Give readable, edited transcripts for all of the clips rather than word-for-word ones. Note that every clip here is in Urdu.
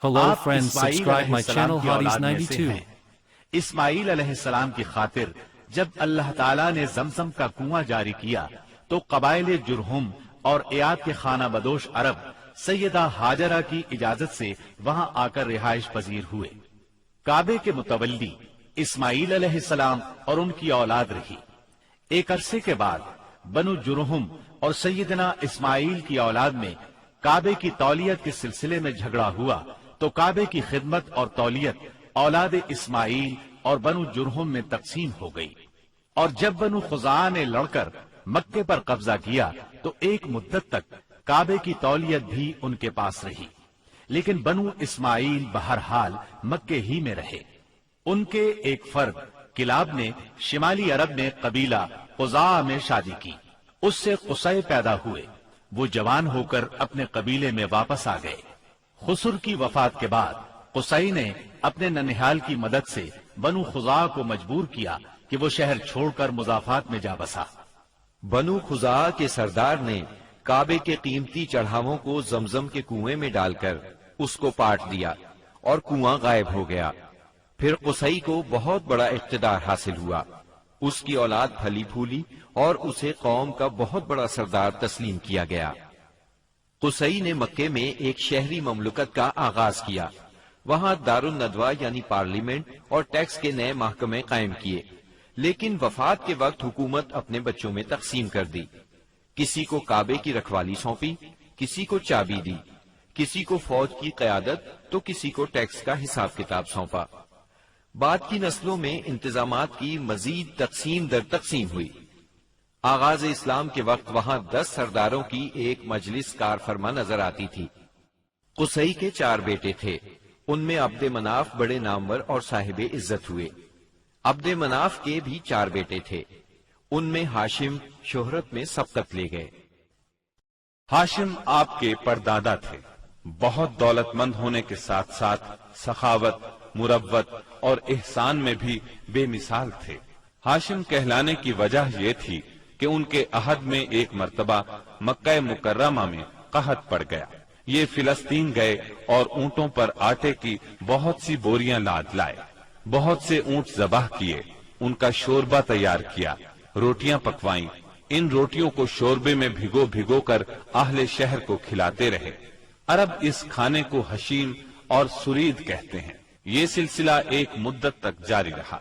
Hello آپ friends, اسماعیل subscribe علیہ my السلام channel کی اولاد میں سے Hadi's92. ہیں۔ اسماعیل علیہ السلام کی خاطر جب اللہ تعالیٰ نے زمزم کا کنواں جاری کیا تو قبائل جرہم اور ایاد کے خانہ بدوش عرب سیدہ ہاجرہ کی اجازت سے وہاں آ کر رہائش پذیر ہوئے۔ کعبے کے متولی اسماعیل علیہ السلام اور ان کی اولاد رہی۔ ایک عرصے کے بعد بنو جرہم اور سیدنا اسماعیل کی اولاد میں کعبے کی تولیت کے سلسلے میں جھگڑا ہوا تو کعبے کی خدمت اور تولیت اولاد اسماعیل اور بنو جرہم میں تقسیم ہو گئی، اور جب بنو خزاعہ نے لڑ کر مکے پر قبضہ کیا تو ایک مدت تک کعبے کی تولیت بھی ان کے پاس رہی، لیکن بنو اسماعیل بہرحال مکے ہی میں رہے۔ ان کے ایک فرد کلاب نے شمالی عرب میں قبیلہ خزاعہ میں شادی کی، اس سے قصی پیدا ہوئے۔ وہ جوان ہو کر اپنے قبیلے میں واپس آ گئے۔ خسر کی وفات کے بعد قصی نے اپنے ننہال کی مدد سے بنو خزاعہ کو مجبور کیا کہ وہ شہر چھوڑ کر مضافات میں جا بسا۔ بنو خزاعہ کے سردار نے کعبے کے قیمتی چڑھاووں کو زمزم کے کنویں میں ڈال کر اس کو پاٹ دیا اور کنواں غائب ہو گیا۔ پھر قصی کو بہت بڑا اقتدار حاصل ہوا، اس کی اولاد پھلی پھولی اور اسے قوم کا بہت بڑا سردار تسلیم کیا گیا۔ قصی نے مکے میں ایک شہری مملکت کا آغاز کیا، وہاں دار الندوہ یعنی پارلیمنٹ اور ٹیکس کے نئے محکمے قائم کیے، لیکن وفات کے وقت حکومت اپنے بچوں میں تقسیم کر دی۔ کسی کو کعبے کی رکھوالی سونپی، کسی کو چابی دی، کسی کو فوج کی قیادت تو کسی کو ٹیکس کا حساب کتاب سونپا۔ بعد کی نسلوں میں انتظامات کی مزید تقسیم در تقسیم ہوئی۔ آغاز اسلام کے وقت وہاں 10 سرداروں کی ایک مجلس کار فرما نظر آتی تھی۔ قصی کے 4 بیٹے تھے، ان میں عبد مناف بڑے نامور اور صاحب عزت ہوئے۔ عبد مناف کے بھی 4 بیٹے تھے، ان میں ہاشم شہرت میں سبقت لے گئے۔ ہاشم آپ کے پردادا تھے، بہت دولت مند ہونے کے ساتھ ساتھ سخاوت، مروت اور احسان میں بھی بے مثال تھے۔ ہاشم کہلانے کی وجہ یہ تھی کہ ان کے عہد میں ایک مرتبہ مکہ مکرمہ میں قحط پڑ گیا۔ یہ فلسطین گئے اور اونٹوں پر آٹے کی بہت سی بوریاں لاد لائے، بہت سے اونٹ ذبح کیے، ان کا شوربہ تیار کیا، روٹیاں پکوائیں، ان روٹیوں کو شوربے میں بھگو بھگو کر اہل شہر کو کھلاتے رہے۔ عرب اس کھانے کو حشیم اور سرید کہتے ہیں۔ یہ سلسلہ ایک مدت تک جاری رہا،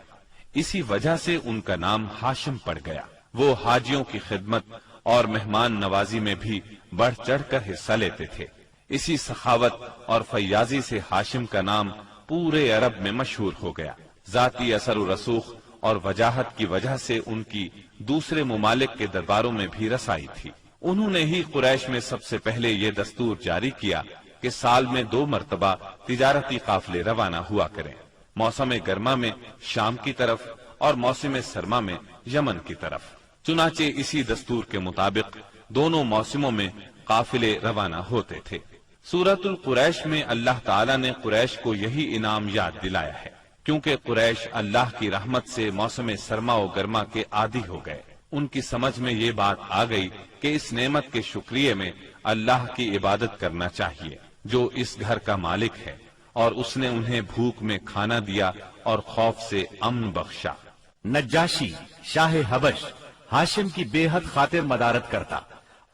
اسی وجہ سے ان کا نام ہاشم پڑ گیا۔ وہ حاجیوں کی خدمت اور مہمان نوازی میں بھی بڑھ چڑھ کر حصہ لیتے تھے۔ اسی سخاوت اور فیاضی سے ہاشم کا نام پورے عرب میں مشہور ہو گیا۔ ذاتی اثر و رسوخ اور وجاہت کی وجہ سے ان کی دوسرے ممالک کے درباروں میں بھی رسائی تھی۔ انہوں نے ہی قریش میں سب سے پہلے یہ دستور جاری کیا کہ سال میں 2 مرتبہ تجارتی قافلے روانہ ہوا کریں، موسم گرما میں شام کی طرف اور موسم سرما میں یمن کی طرف۔ چنانچہ اسی دستور کے مطابق دونوں موسموں میں قافلے روانہ ہوتے تھے۔ سورۃ القریش میں اللہ تعالیٰ نے قریش کو یہی انعام یاد دلایا ہے، کیونکہ قریش اللہ کی رحمت سے موسم سرما و گرما کے عادی ہو گئے۔ ان کی سمجھ میں یہ بات آ گئی کہ اس نعمت کے شکریہ میں اللہ کی عبادت کرنا چاہیے جو اس گھر کا مالک ہے، اور اس نے انہیں بھوک میں کھانا دیا اور خوف سے امن بخشا۔ نجاشی شاہ حبش ہاشم کی بے حد خاطر مدارت کرتا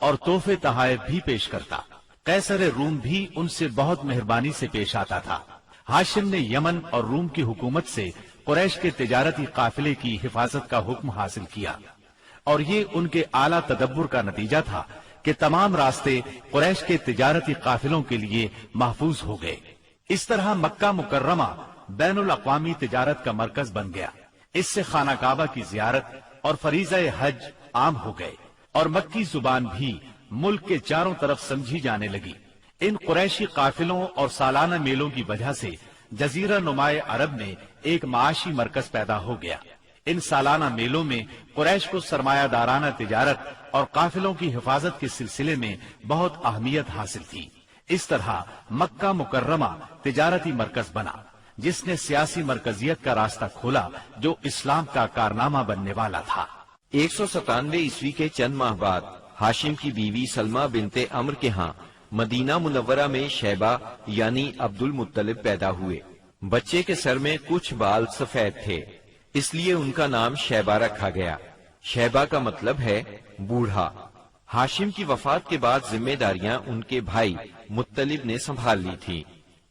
اور تحفے تحائف بھی پیش کرتا۔ قیصر روم بھی ان سے بہت مہربانی سے پیش آتا تھا۔ ہاشم نے یمن اور روم کی حکومت سے قریش کے تجارتی قافلے کی حفاظت کا حکم حاصل کیا، اور یہ ان کے اعلیٰ تدبر کا نتیجہ تھا کہ تمام راستے قریش کے تجارتی قافلوں کے لیے محفوظ ہو گئے۔ اس طرح مکہ مکرمہ بین الاقوامی تجارت کا مرکز بن گیا۔ اس سے خانہ کعبہ کی زیارت اور فریضہ حج عام ہو گئے، اور مکی زبان بھی ملک کے چاروں طرف سمجھی جانے لگی۔ ان قریشی قافلوں اور سالانہ میلوں کی وجہ سے جزیرہ نمائے عرب میں ایک معاشی مرکز پیدا ہو گیا۔ ان سالانہ میلوں میں قریش کو سرمایہ دارانہ تجارت اور قافلوں کی حفاظت کے سلسلے میں بہت اہمیت حاصل تھی۔ اس طرح مکہ مکرمہ تجارتی مرکز بنا، جس نے سیاسی مرکزیت کا راستہ کھولا جو اسلام کا کارنامہ بننے والا تھا۔ 197 عیسوی کے چند ماہ بعد ہاشم کی بیوی سلمہ بنت عمرو کے ہاں مدینہ منورہ میں شیبہ یعنی عبد المطلب پیدا ہوئے۔ بچے کے سر میں کچھ بال سفید تھے، اس لیے ان کا نام شیبہ رکھا گیا۔ شیبہ کا مطلب ہے بوڑھا۔ ہاشم کی وفات کے بعد ذمہ داریاں ان کے بھائی مطلب نے سنبھال لی تھی۔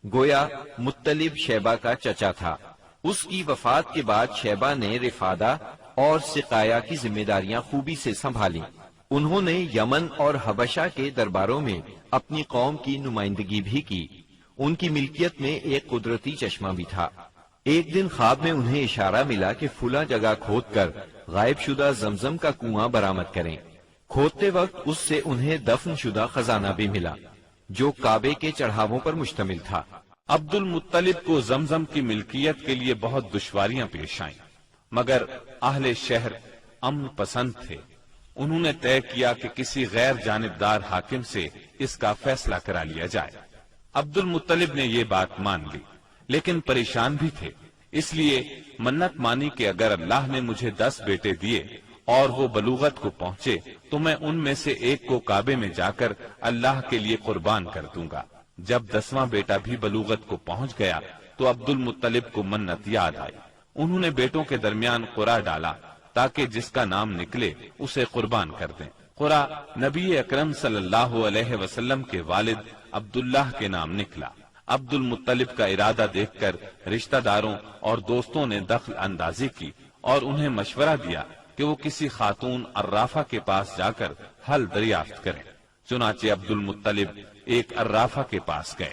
گویا مطلب شیبہ کا چچا تھا۔ اس کی وفات کے بعد شیبہ نے رفادہ اور سقایا کی ذمہ داریاں خوبی سے سنبھالی۔ انہوں نے یمن اور حبشہ کے درباروں میں اپنی قوم کی نمائندگی بھی کی۔ ان کی ملکیت میں ایک قدرتی چشمہ بھی تھا۔ ایک دن خواب میں انہیں اشارہ ملا کہ فلاں جگہ کھود کر غائب شدہ زمزم کا کنواں برآمد کریں۔ کھودتے وقت اس سے انہیں دفن شدہ خزانہ بھی ملا جو کعبے کے چڑھاووں پر مشتمل تھا۔ عبد المطلب کو زمزم کی ملکیت کے لیے بہت دشواریاں پیش آئیں، مگر اہل شہر امن پسند تھے۔ انہوں نے طے کیا کہ کسی غیر جانبدار حاکم سے اس کا فیصلہ کرا لیا جائے۔ عبد المطلب نے یہ بات مان لی، لیکن پریشان بھی تھے، اس لیے منت مانی کہ اگر اللہ نے مجھے 10 بیٹے دیے اور وہ بلوغت کو پہنچے تو میں ان میں سے ایک کو کعبے میں جا کر اللہ کے لیے قربان کر دوں گا۔ جب 10واں بیٹا بھی بلوغت کو پہنچ گیا تو عبد المطلب کو منت یاد آئی۔ انہوں نے بیٹوں کے درمیان قرعہ ڈالا تاکہ جس کا نام نکلے اسے قربان کر دیں۔ قرعہ نبی اکرم صلی اللہ علیہ وسلم کے والد عبداللہ کے نام نکلا۔ عبد المطلب کا ارادہ دیکھ کر رشتہ داروں اور دوستوں نے دخل اندازی کی اور انہیں مشورہ دیا کہ وہ کسی خاتون عرافہ کے پاس جا کر حل دریافت کریں۔ چنانچہ عبد المطلب ایک عرافہ کے پاس گئے۔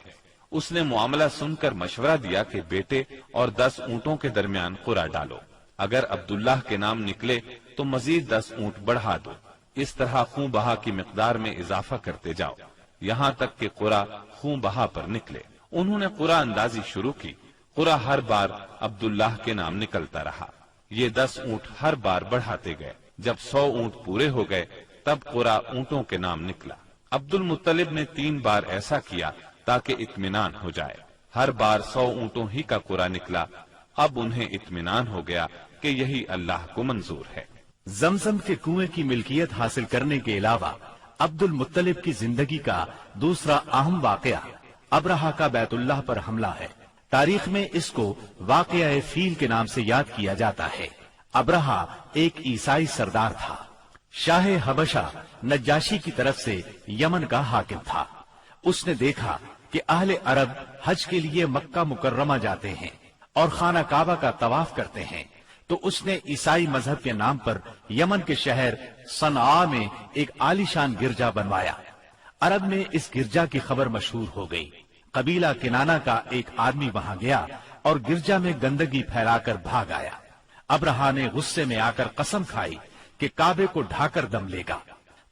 اس نے معاملہ سن کر مشورہ دیا کہ بیٹے اور 10 اونٹوں کے درمیان قرعہ ڈالو، اگر عبداللہ کے نام نکلے تو مزید 10 اونٹ بڑھا دو، اس طرح خون بہا کی مقدار میں اضافہ کرتے جاؤ یہاں تک کہ قرعہ خون بہا پر نکلے۔ انہوں نے قرعہ اندازی شروع کی۔ قرعہ ہر بار عبداللہ کے نام نکلتا رہا۔ یہ 10 اونٹ ہر بار بڑھاتے گئے۔ جب 100 اونٹ پورے ہو گئے تب قرعہ اونٹوں کے نام نکلا۔ عبد المطلب نے 3 بار ایسا کیا تاکہ اطمینان ہو جائے۔ ہر بار 100 اونٹوں ہی کا قرعہ نکلا۔ اب انہیں اطمینان ہو گیا کہ یہی اللہ کو منظور ہے۔ زمزم کے کنویں کی ملکیت حاصل کرنے کے علاوہ عبد المطلب کی زندگی کا دوسرا اہم واقعہ ابرہہ کا بیت اللہ پر حملہ ہے۔ تاریخ میں اس کو واقعہ فیل کے نام سے یاد کیا جاتا ہے۔ ابرہہ ایک عیسائی سردار تھا۔ شاہ حبشہ نجاشی کی طرف سے یمن کا حاکم تھا۔ اس نے دیکھا کہ اہل عرب حج کے لیے مکہ مکرمہ جاتے ہیں اور خانہ کعبہ کا طواف کرتے ہیں، تو اس نے عیسائی مذہب کے نام پر یمن کے شہر صنعاء میں ایک عالیشان گرجا بنوایا۔ عرب میں اس گرجا کی خبر مشہور ہو گئی۔ قبیلہ کنانہ کا ایک آدمی وہاں گیا اور گرجا میں گندگی پھیلا کر بھاگ آیا۔ ابرہہ نے غصے میں آ کر قسم کھائی کہ کعبے کو ڈھا کر دم لے گا۔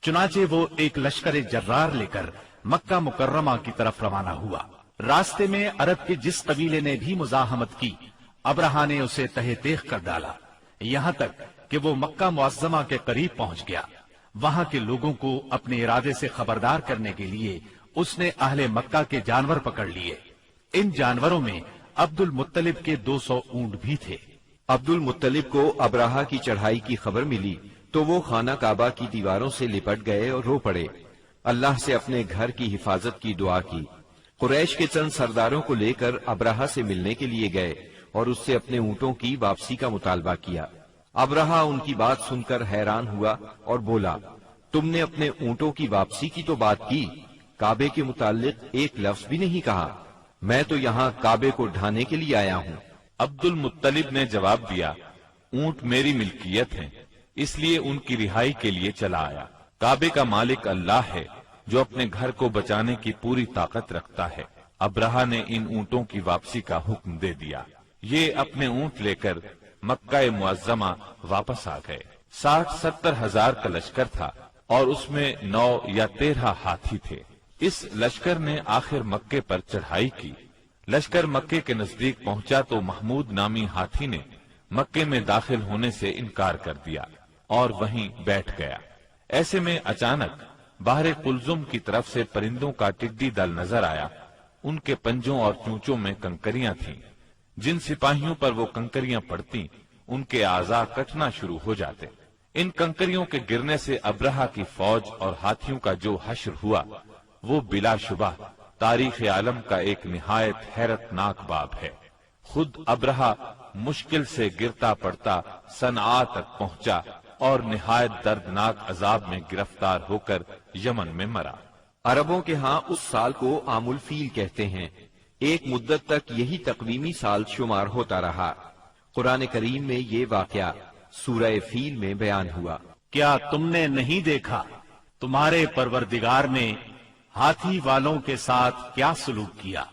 چنانچہ وہ ایک لشکر جرار لے کر مکہ مکرمہ کی طرف روانہ ہوا۔ راستے میں عرب کے جس قبیلے نے بھی مزاحمت کی، ابرہہ نے اسے تہہ تیغ کر ڈالا، یہاں تک کہ وہ مکہ معظمہ کے قریب پہنچ گیا۔ وہاں کے لوگوں کو اپنے ارادے سے خبردار کرنے کے لیے اس نے اہل مکہ کے جانور پکڑ لیے۔ ان جانوروں میں عبد المطلب کے 200 اونٹ بھی تھے۔ عبد المطلب کو ابرہہ کی چڑھائی کی خبر ملی تو وہ خانہ کعبہ کی دیواروں سے لپٹ گئے اور رو پڑے۔ اللہ سے اپنے گھر کی حفاظت کی دعا کی۔ قریش کے چند سرداروں کو لے کر ابرہہ سے ملنے کے لیے گئے اور اس سے اپنے اونٹوں کی واپسی کا مطالبہ کیا۔ ابرہہ ان کی بات سن کر حیران ہوا اور بولا، تم نے اپنے اونٹوں کی واپسی کی تو بات کی، کعبے کے متعلق ایک لفظ بھی نہیں کہا۔ میں تو یہاں کعبے کو ڈھانے کے لیے آیا ہوں۔ عبد المطلب نے جواب دیا، اونٹ میری ملکیت ہیں، اس لیے ان کی رہائی کے لیے چلا آیا۔ کعبے کا مالک اللہ ہے جو اپنے گھر کو بچانے کی پوری طاقت رکھتا ہے۔ ابرہہ نے ان اونٹوں کی واپسی کا حکم دے دیا۔ یہ اپنے اونٹ لے کر مکہ معظمہ واپس آ گئے۔ 60-70 ہزار کا لشکر تھا اور اس میں 9 یا 13 ہاتھی تھے۔ اس لشکر نے آخر مکے پر چڑھائی کی۔ لشکر مکے کے نزدیک پہنچا تو محمود نامی ہاتھی نے مکے میں داخل ہونے سے انکار کر دیا اور وہیں بیٹھ گیا۔ ایسے میں اچانک باہر قلزم کی طرف سے پرندوں کا ٹڈی دل نظر آیا۔ ان کے پنجوں اور چونچوں میں کنکریاں تھیں۔ جن سپاہیوں پر وہ کنکریاں پڑتی ان کے اعضاء کٹنا شروع ہو جاتے۔ ان کنکریوں کے گرنے سے ابرہہ کی فوج اور ہاتھیوں کا جو حشر ہوا وہ بلا شبہ تاریخ عالم کا ایک نہایت حیرت ناک باب ہے۔ خود ابرہہ مشکل سے گرتا پڑتا صنعاء تک پہنچا اور نہایت دردناک عذاب میں گرفتار ہو کر یمن میں مرا۔ عربوں کے ہاں اس سال کو عام الفیل کہتے ہیں۔ ایک مدت تک یہی تقویمی سال شمار ہوتا رہا۔ قرآن کریم میں یہ واقعہ سورہ فیل میں بیان ہوا۔ کیا تم نے نہیں دیکھا تمہارے پروردگار نے ہاتھی والوں کے ساتھ کیا سلوک کیا؟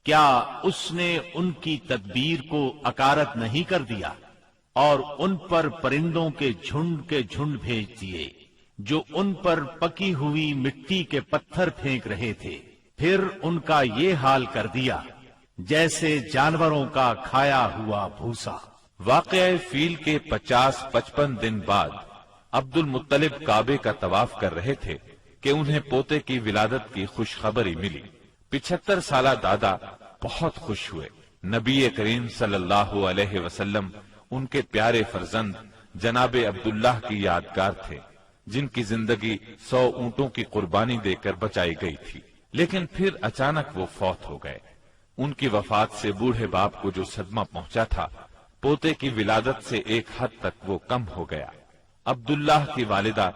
کیا اس نے ان کی تدبیر کو اکارت نہیں کر دیا اور ان پر پرندوں کے جھنڈ بھیج دیے جو ان پر پکی ہوئی مٹی کے پتھر پھینک رہے تھے؟ پھر ان کا یہ حال کر دیا جیسے جانوروں کا کھایا ہوا بھوسا۔ واقعہ فیل کے 50-55 دن بعد عبد المطلب کعبے کا طواف کر رہے تھے کہ انہیں پوتے کی ولادت کی خوشخبری ملی۔ 75 سالہ دادا بہت خوش ہوئے۔ نبی کریم صلی اللہ علیہ وسلم ان کے پیارے فرزند جناب عبداللہ کی یادگار تھے، جن کی زندگی 100 اونٹوں کی قربانی دے کر بچائی گئی تھی، لیکن پھر اچانک وہ فوت ہو گئے۔ ان کی وفات سے بوڑھے باپ کو جو صدمہ پہنچا تھا، پوتے کی ولادت سے ایک حد تک وہ کم ہو گیا۔ عبداللہ کی والدہ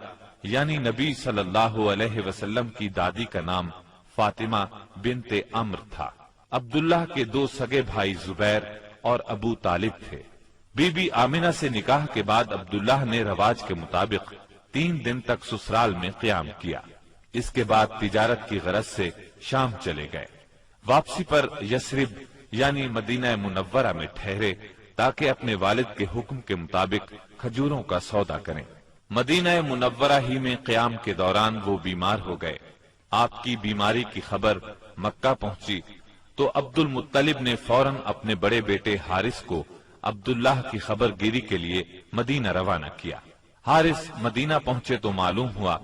یعنی نبی صلی اللہ علیہ وسلم کی دادی کا نام فاطمہ بنت عمرو تھا۔ عبداللہ کے 2 سگے بھائی زبیر اور ابو طالب تھے۔ بی بی آمنہ سے نکاح کے بعد عبداللہ نے رواج کے مطابق 3 دن تک سسرال میں قیام کیا۔ اس کے بعد تجارت کی غرض سے شام چلے گئے۔ واپسی پر یثرب یعنی مدینہ منورہ میں ٹھہرے تاکہ اپنے والد کے حکم کے مطابق کھجوروں کا سودا کریں۔ مدینہ منورہ ہی میں قیام کے دوران وہ بیمار ہو گئے۔ آپ کی بیماری کی خبر مکہ پہنچی تو عبد المطلب نے فوراً اپنے بڑے بیٹے حارث کو عبداللہ کی خبر گیری کے لیے مدینہ روانہ کیا۔ حارث مدینہ پہنچے تو معلوم ہوا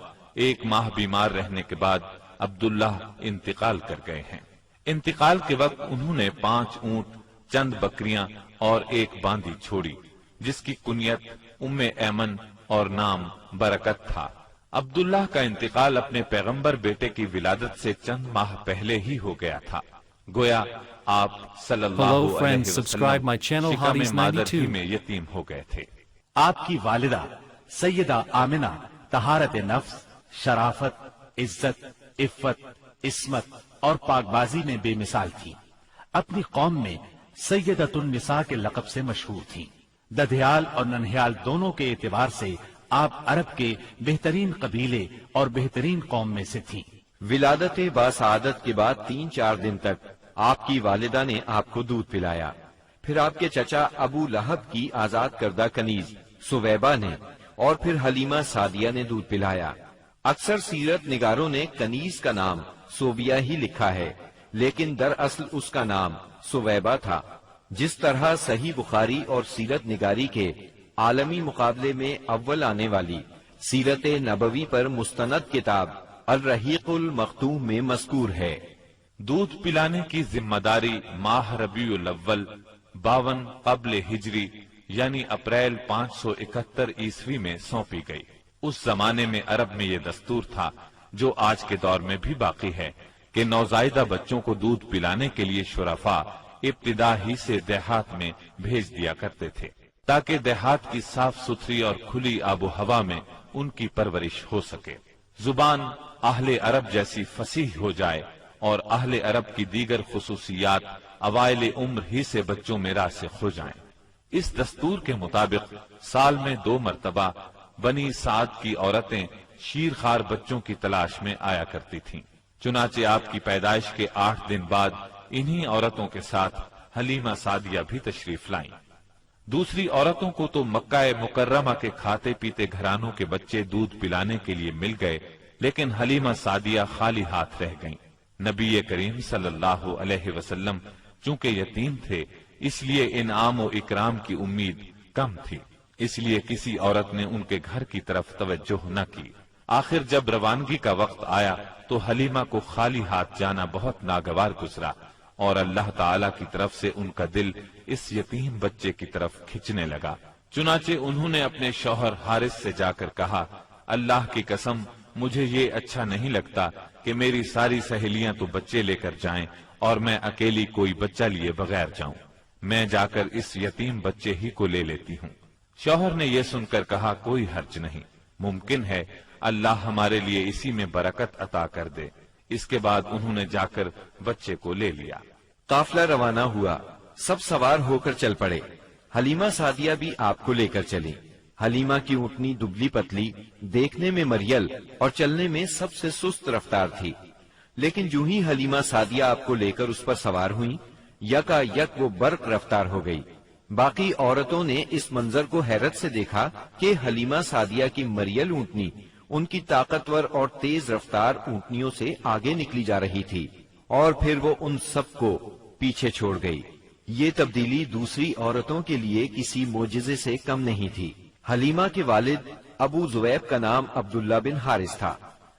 1 ماہ بیمار رہنے کے بعد عبداللہ انتقال کر گئے ہیں۔ انتقال کے وقت انہوں نے 5 اونٹ، چند بکریاں اور 1 باندی چھوڑی، جس کی کنیت ام ایمن اور نام برکت تھا۔ عبداللہ کا انتقال اپنے پیغمبر بیٹے کی ولادت سے چند ماہ پہلے ہی ہو گیا تھا۔ گویا آپ صلی اللہ علیہ وسلم شکم مادر ہی میں یتیم ہو گئے تھے۔ آپ کی والدہ سیدہ آمنہ طہارت نفس، شرافت، عزت، عفت، عصمت اور پاک بازی میں بے مثال تھی۔ اپنی قوم میں سیدۃ النساء کے لقب سے مشہور تھی۔ ددھیال اور ننہیال دونوں کے اعتبار سے آپ عرب کے بہترین قبیلے اور بہترین قوم میں سے تھیں۔ ولادت باسعادت کے بعد 3-4 دن تک آپ کی والدہ نے آپ کو دودھ پلایا۔ پھر آپ کے چچا ابو لہب کی آزاد کردہ کنیز سویبہ نے اور پھر حلیمہ سعدیہ نے دودھ پلایا۔ اکثر سیرت نگاروں نے کنیز کا نام سوبیہ ہی لکھا ہے، لیکن دراصل اس کا نام سویبہ تھا۔ جس طرح صحیح بخاری اور سیرت نگاری کے عالمی مقابلے میں اول آنے والی سیرت نبوی پر مستند کتاب الرحیق المختوم میں مذکور ہے۔ دودھ پلانے کی ذمہ داری ماہ ربیع الاول 52 قبل ہجری یعنی اپریل 571 عیسوی میں سونپی گئی۔ اس زمانے میں عرب میں یہ دستور تھا، جو آج کے دور میں بھی باقی ہے، کہ نوزائیدہ بچوں کو دودھ پلانے کے لیے شرفاء ابتدا ہی سے دیہات میں بھیج دیا کرتے تھے، تاکہ دیہات کی صاف ستھری اور کھلی آب و ہوا میں ان کی پرورش ہو سکے، زبان اہل عرب جیسی فصیح ہو جائے اور اہل عرب کی دیگر خصوصیات اوائل عمر ہی سے بچوں میں راسخ ہو جائیں۔ اس دستور کے مطابق سال میں 2 مرتبہ بنی سعد کی عورتیں شیرخوار بچوں کی تلاش میں آیا کرتی تھیں۔ چنانچہ آپ کی پیدائش کے 8 دن بعد انہی عورتوں کے ساتھ حلیمہ سعدیہ بھی تشریف لائیں۔ دوسری عورتوں کو تو مکہ مکرمہ کے کھاتے پیتے گھرانوں کے بچے دودھ پلانے کے لیے مل گئے، لیکن حلیمہ سعدیہ خالی ہاتھ رہ گئیں۔ نبی کریم صلی اللہ علیہ وسلم چونکہ یتیم تھے، اس لیے انعام و اکرام کی امید کم تھی، اس لیے کسی عورت نے ان کے گھر کی طرف توجہ نہ کی۔ آخر جب روانگی کا وقت آیا تو حلیمہ کو خالی ہاتھ جانا بہت ناگوار گزرا، اور اللہ تعالی کی طرف سے ان کا دل اس یتیم بچے کی طرف کھنچنے لگا۔ چنانچہ انہوں نے اپنے شوہر حارث سے جا کر کہا، اللہ کی قسم مجھے یہ اچھا نہیں لگتا کہ میری ساری سہیلیاں تو بچے لے کر جائیں اور میں اکیلی کوئی بچہ لیے بغیر جاؤں، میں جا کر اس یتیم بچے ہی کو لے لیتی ہوں۔ شوہر نے یہ سن کر کہا کوئی حرج نہیں، ممکن ہے اللہ ہمارے لیے اسی میں برکت عطا کر دے۔ اس کے بعد انہوں نے جا کر بچے کو لے لیا۔ قافلہ روانہ ہوا، سب سوار ہو کر چل پڑے۔ حلیمہ سعدیہ بھی آپ کو لے کر چلی۔ حلیمہ کی اونٹنی دبلی پتلی، دیکھنے میں مریل اور چلنے میں سب سے سست رفتار تھی، لیکن جو ہی حلیمہ سعدیہ آپ کو لے کر اس پر سوار ہوئی، یکا یک وہ برق رفتار ہو گئی۔ باقی عورتوں نے اس منظر کو حیرت سے دیکھا کہ حلیمہ سعدیہ کی مریل اونٹنی ان کی طاقتور اور تیز رفتار اونٹنیوں سے آگے نکلی جا رہی تھی، اور پھر وہ ان سب کو پیچھے چھوڑ گئی۔ یہ تبدیلی دوسری عورتوں کے لیے کسی معجزے سے کم نہیں تھی۔ حلیمہ کے والد ابو زویب کا نام عبداللہ بن حارث تھا،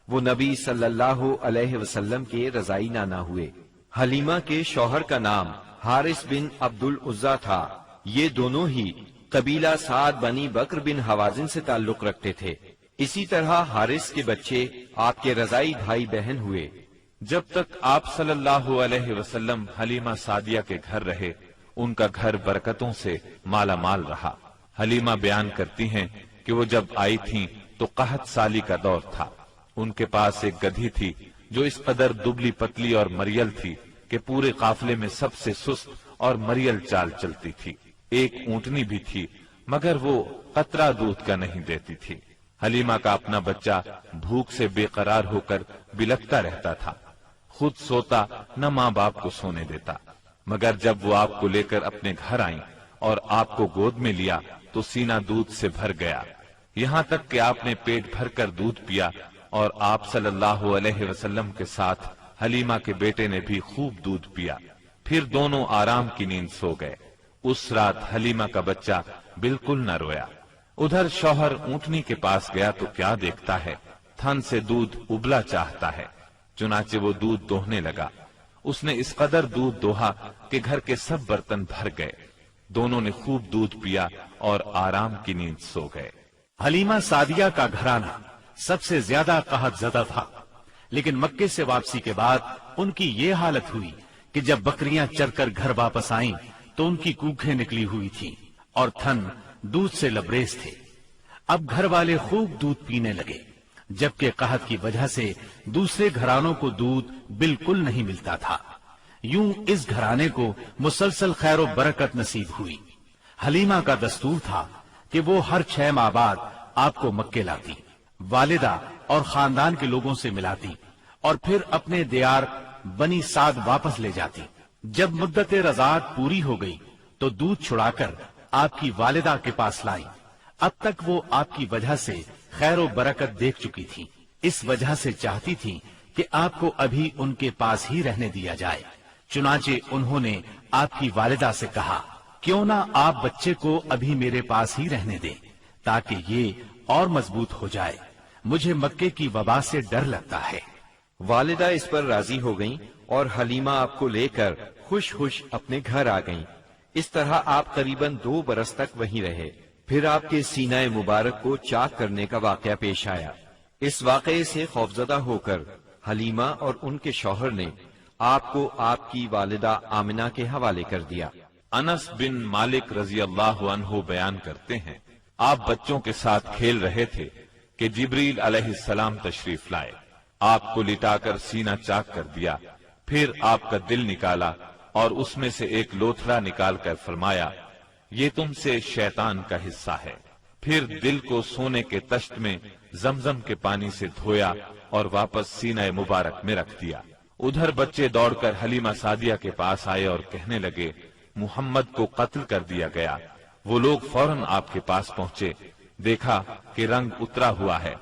وہ نبی صلی اللہ علیہ وسلم کے رضائی نانا ہوئے۔ حلیمہ کے شوہر کا نام حارث بن عبد العزا تھا، یہ دونوں ہی قبیلہ سعد بنی بکر بن حوازن سے تعلق رکھتے تھے۔ اسی طرح حارث کے بچے آپ کے رضائی بھائی بہن ہوئے۔ جب تک آپ صلی اللہ علیہ وسلم حلیمہ سعدیہ کے گھر رہے، ان کا گھر برکتوں سے مالا مال رہا۔ حلیمہ بیان کرتی ہیں کہ وہ جب آئی تھیں تو قحط سالی کا دور تھا۔ ان کے پاس ایک گدھی تھی جو اس قدر دبلی پتلی اور مریل تھی کہ پورے قافلے میں سب سے سست اور مریل چال چلتی تھی۔ ایک اونٹنی بھی تھی مگر وہ قطرہ دودھ کا نہیں دیتی تھی۔ حلیمہ کا اپنا بچہ بھوک سے بے قرار ہو کر بلکتا رہتا تھا، خود سوتا نہ ماں باپ کو سونے دیتا، مگر جب وہ آپ کو لے کر اپنے گھر آئیں اور آپ کو گود میں لیا تو سینہ دودھ سے بھر گیا، یہاں تک کہ آپ نے پیٹ بھر کر دودھ پیا، اور آپ صلی اللہ علیہ وسلم کے ساتھ حلیمہ کے بیٹے نے بھی خوب دودھ پیا۔ پھر دونوں آرام کی نیند سو گئے۔ اس رات حلیمہ کا بچہ بالکل نہ رویا۔ ادھر شوہر اونٹنی کے پاس گیا تو کیا دیکھتا ہے، تھن سے دودھ ابلا چاہتا ہے، چنانچہ وہ دودھ دوہنے لگا۔ اس نے اس قدر دودھ دوہا کہ گھر کے سب برتن بھر گئے۔ دونوں نے خوب دودھ پیا اور آرام کی نیند سو گئے۔ حلیمہ سعدیہ کا گھرانہ سب سے زیادہ قحط زدہ تھا، لیکن مکے سے واپسی کے بعد ان کی یہ حالت ہوئی کہ جب بکریاں چر کر گھر واپس آئیں تو ان کی کوکھیں نکلی ہوئی تھیں اور تھن دودھ سے لبریز تھے۔ اب گھر والے خوب دودھ پینے لگے، جبکہ قحط کی وجہ سے دوسرے گھرانوں کو دودھ بالکل نہیں ملتا تھا۔ یوں اس گھرانے کو مسلسل خیر و برکت نصیب ہوئی۔ حلیمہ کا دستور تھا کہ وہ ہر 6 ماہ بعد آپ کو مکے لاتی، والدہ اور خاندان کے لوگوں سے ملاتی اور پھر اپنے دیار بنی سعد واپس لے جاتی۔ جب مدت رضاعت پوری ہو گئی تو دودھ چھڑا کر آپ کی والدہ کے پاس لائی۔ اب تک وہ آپ کی وجہ سے خیر و برکت دیکھ چکی تھی، اس وجہ سے چاہتی تھی کہ آپ کو ابھی ان کے پاس ہی رہنے دیا جائے۔ چنانچہ انہوں نے آپ کی والدہ سے کہا، کیوں نہ آپ بچے کو ابھی میرے پاس ہی رہنے دیں تاکہ یہ اور مضبوط ہو جائے، مجھے مکے کی وبا سے ڈر لگتا ہے۔ والدہ اس پر راضی ہو گئیں اور حلیمہ آپ کو لے کر خوش خوش اپنے گھر آ گئیں۔ اس طرح آپ قریباً 2 برس تک وہیں رہے۔ پھر آپ کے سینہ مبارک کو چاک کرنے کا واقعہ پیش آیا۔ اس واقعے سے خوفزدہ ہو کر حلیمہ اور ان کے شوہر نے آپ کو آپ کی والدہ آمنہ کے حوالے کر دیا۔ انس بن مالک رضی اللہ عنہ بیان کرتے ہیں، آپ بچوں کے ساتھ کھیل رہے تھے کہ جبریل علیہ السلام تشریف لائے، آپ کو لٹا کر سینہ چاک کر دیا، پھر آپ کا دل نکالا اور اس میں سے ایک لوتھڑا نکال کر فرمایا، یہ تم سے شیطان کا حصہ ہے۔ پھر دل کو سونے کے تشت میں زمزم کے پانی سے دھویا اور واپس سینہ مبارک میں رکھ دیا۔ ادھر بچے دوڑ کر حلیمہ سعدیہ کے پاس آئے اور کہنے لگے، محمد کو قتل کر دیا گیا۔ وہ لوگ فوراً آپ کے پاس پہنچے، دیکھا کہ رنگ اترا ہوا ہے۔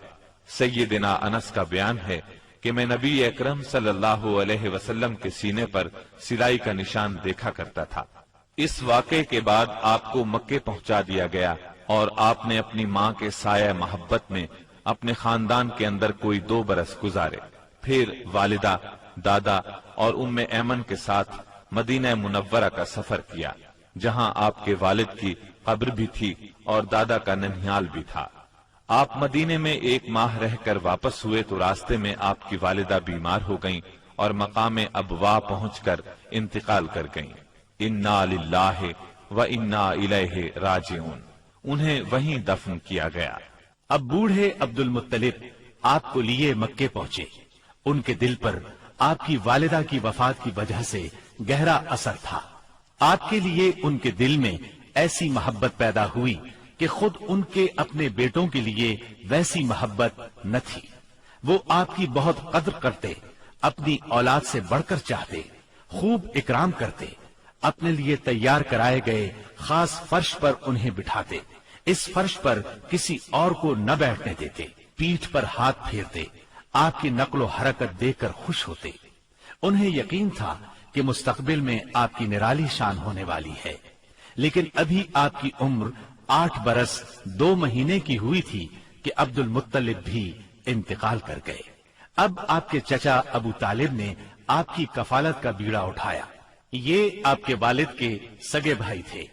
سیدنا انس کا بیان ہے کہ میں نبی اکرم صلی اللہ علیہ وسلم کے سینے پر سلائی کا نشان دیکھا کرتا تھا۔ اس واقعے کے بعد آپ کو مکے پہنچا دیا گیا اور آپ نے اپنی ماں کے سایہ محبت میں اپنے خاندان کے اندر کوئی 2 برس گزارے۔ پھر والدہ، دادا اور ام ایمن کے ساتھ مدینہ منورہ کا سفر کیا، جہاں آپ کے والد کی قبر بھی تھی اور دادا کا ننھیال بھی تھا۔ آپ مدینے میں 1 ماہ رہ کر واپس ہوئے تو راستے میں آپ کی والدہ بیمار ہو گئیں اور مقام ابوا پہنچ کر انتقال کر گئیں۔ انا للہ و انا الیہ راجعون، انہیں وہیں دفن کیا گیا۔ اب بوڑھے عبد المطلب آپ کو لیے مکے پہنچے۔ ان کے دل پر آپ کی والدہ کی وفات کی وجہ سے گہرا اثر تھا۔ آپ کے لیے ان کے دل میں ایسی محبت پیدا ہوئی کہ خود ان کے اپنے بیٹوں کے لیے ویسی محبت نہ تھی۔ وہ آپ کی بہت قدر کرتے، اپنی اولاد سے بڑھ کر چاہتے، خوب اکرام کرتے، اپنے لیے تیار کرائے گئے خاص فرش پر انہیں بٹھاتے، اس فرش پر کسی اور کو نہ بیٹھنے دیتے، پیٹھ پر ہاتھ پھیرتے، آپ کی نقل و حرکت دیکھ کر خوش ہوتے۔ انہیں یقین تھا کہ مستقبل میں آپ کی نرالی شان ہونے والی ہے، لیکن ابھی آپ کی عمر 8 برس 2 مہینے کی ہوئی تھی کہ عبد المطلب بھی انتقال کر گئے۔ اب آپ کے چچا ابو طالب نے آپ کی کفالت کا بیڑا اٹھایا۔ یہ آپ کے والد کے سگے بھائی تھے،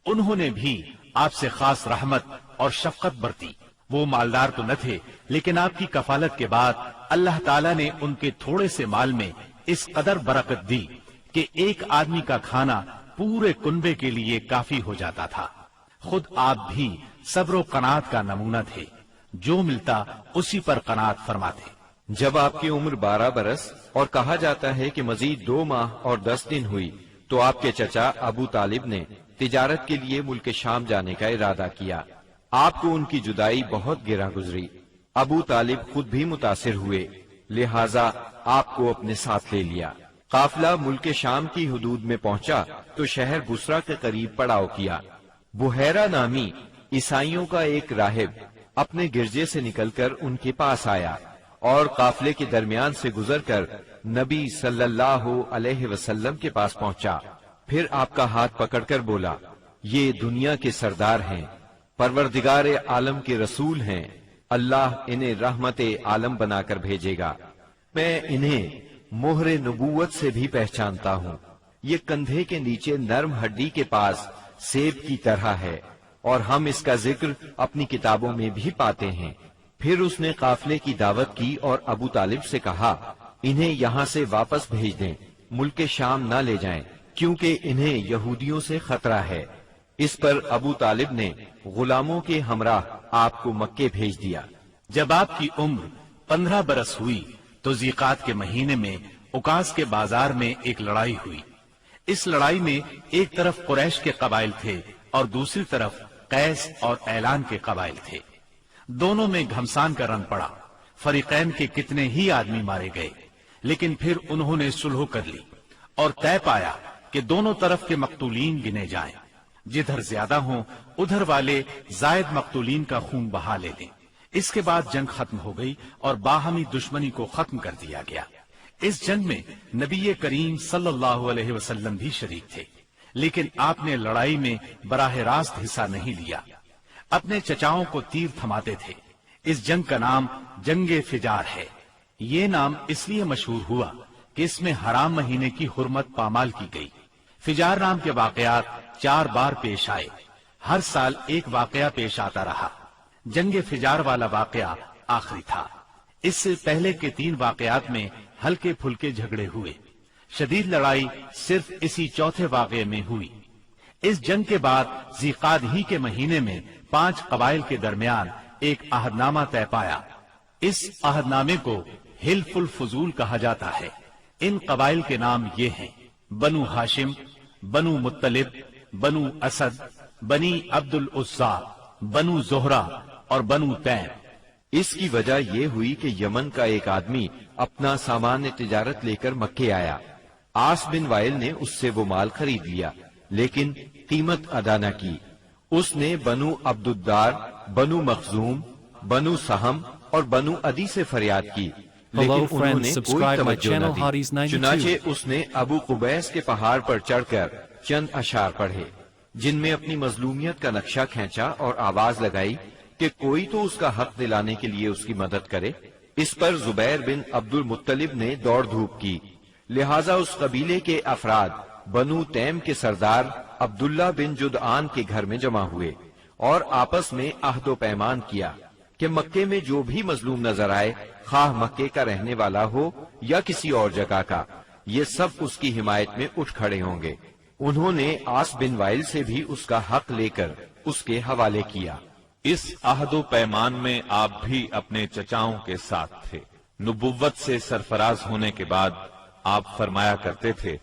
انہوں نے بھی آپ سے خاص رحمت اور شفقت برتی۔ وہ مالدار تو نہ تھے، لیکن آپ کی کفالت کے بعد اللہ تعالیٰ نے ان کے تھوڑے سے مال میں اس قدر برکت دی کہ ایک آدمی کا کھانا پورے کنبے کے لیے کافی ہو جاتا تھا۔ خود آپ بھی صبر و قناعت کا نمونہ تھے، جو ملتا اسی پر قناعت فرماتے۔ جب آپ کی عمر 12 برس اور کہا جاتا ہے کہ مزید 2 ماہ اور 10 دن ہوئی تو آپ کے چچا ابو طالب نے تجارت کے لیے ملک شام جانے کا ارادہ کیا۔ آپ کو ان کی جدائی بہت گراں گزری۔ ابو طالب خود بھی متاثر ہوئے، لہٰذا آپ کو اپنے ساتھ لے لیا۔ قافلہ ملک شام کی حدود میں پہنچا تو شہر بسرا کے قریب پڑاؤ کیا۔ بحیرہ نامی عیسائیوں کا ایک راہب اپنے گرجے سے نکل کر ان کے پاس آیا اور قافلے کے درمیان سے گزر کر نبی صلی اللہ علیہ وسلم کے پاس پہنچا۔ پھر آپ کا ہاتھ پکڑ کر بولا، یہ دنیا کے سردار ہیں، پروردگار عالم کے رسول ہیں، اللہ انہیں رحمت عالم بنا کر بھیجے گا۔ میں انہیں مہر نبوت سے بھی پہچانتا ہوں۔ یہ کندھے کے نیچے نرم ہڈی کے پاس سیب کی طرح ہے، اور ہم اس کا ذکر اپنی کتابوں میں بھی پاتے ہیں۔ پھر اس نے قافلے کی دعوت کی اور ابو طالب سے کہا، انہیں یہاں سے واپس بھیج دیں، ملک شام نہ لے جائیں، کیونکہ انہیں یہودیوں سے خطرہ ہے۔ اس پر ابو طالب نے غلاموں کے ہمراہ آپ کو مکے بھیج دیا۔ جب آپ کی عمر 15 برس ہوئی تو ذیقات کے مہینے میں اوکاس کے بازار میں ایک لڑائی ہوئی۔ اس لڑائی میں ایک طرف قریش کے قبائل تھے اور دوسری طرف قیس اور اعلان کے قبائل تھے۔ دونوں میں گھمسان کا رنگ پڑا، فریقین کے کتنے ہی آدمی مارے گئے، لیکن پھر انہوں نے صلح کر لی اور طے پایا کہ دونوں طرف کے مقتولین گنے جائیں، جدھر زیادہ ہوں ادھر والے زائد مقتولین کا خون بہا لے لیں۔ اس کے بعد جنگ ختم ہو گئی اور باہمی دشمنی کو ختم کر دیا گیا۔ اس جنگ میں نبی کریم صلی اللہ علیہ وسلم بھی شریک تھے، لیکن آپ نے لڑائی میں براہ راست حصہ نہیں لیا، اپنے چچاؤں کو تیر تھماتے تھے۔ اس جنگ کا نام جنگ فجار ہے۔ یہ نام اس لیے مشہور ہوا کہ اس میں حرام مہینے کی حرمت پامال کی گئی۔ فجار نام کے واقعات 4 بار پیش آئے، ہر سال ایک واقعہ پیش آتا رہا۔ جنگ فجار والا واقعہ آخری تھا۔ اس سے پہلے کے 3 واقعات میں ہلکے پھلکے جھگڑے ہوئے، شدید لڑائی صرف اسی چوتھے واقعے میں ہوئی۔ اس جنگ کے بعد ذیقعد ہی کے مہینے میں 5 قبائل کے درمیان ایک عہد نامہ طے پایا۔ اس عہد نامے کو حلف الفضول کہا جاتا ہے۔ ان قبائل کے نام یہ ہیں: بنو ہاشم، بنو مطلب، بنو اسد، بنی عبد العزا، بنو زہرہ اور بنو تیم۔ اس کی وجہ یہ ہوئی کہ یمن کا ایک آدمی اپنا سامان تجارت لے کر مکے آیا۔ عاص بن وائل نے اس سے وہ مال خرید لیا، لیکن قیمت ادا نہ کی۔ اس نے بنو عبد الدار، بنو مخزوم، بنو سہم اور بنو عدی سے فریاد کی، لیکن انہوں نے کوئی توجہ نہ دی۔ چنانچہ اس نے ابو قبیس کے پہاڑ پر چڑھ کر چند اشعار پڑھے، جن میں اپنی مظلومیت کا نقشہ کھینچا اور آواز لگائی کہ کوئی تو اس کا حق دلانے کے لیے اس کی مدد کرے۔ اس پر زبیر بن عبد المطلب نے دوڑ دھوپ کی، لہٰذا اس قبیلے کے افراد بنو تیم کے سردار عبداللہ بن جدعان کے گھر میں جمع ہوئے اور آپس میں عہد و پیمان کیا کہ مکے میں جو بھی مظلوم نظر آئے، خواہ مکے کا رہنے والا ہو یا کسی اور جگہ کا، یہ سب اس کی حمایت میں اٹھ کھڑے ہوں گے۔ انہوں نے عاص بن وائل سے بھی اس کا حق لے کر اس کے حوالے کیا۔ اس عہد و پیمان میں آپ بھی اپنے چچاؤں کے ساتھ تھے۔ نبوت سے سرفراز ہونے کے بعد آپ فرمایا کرتے تھے،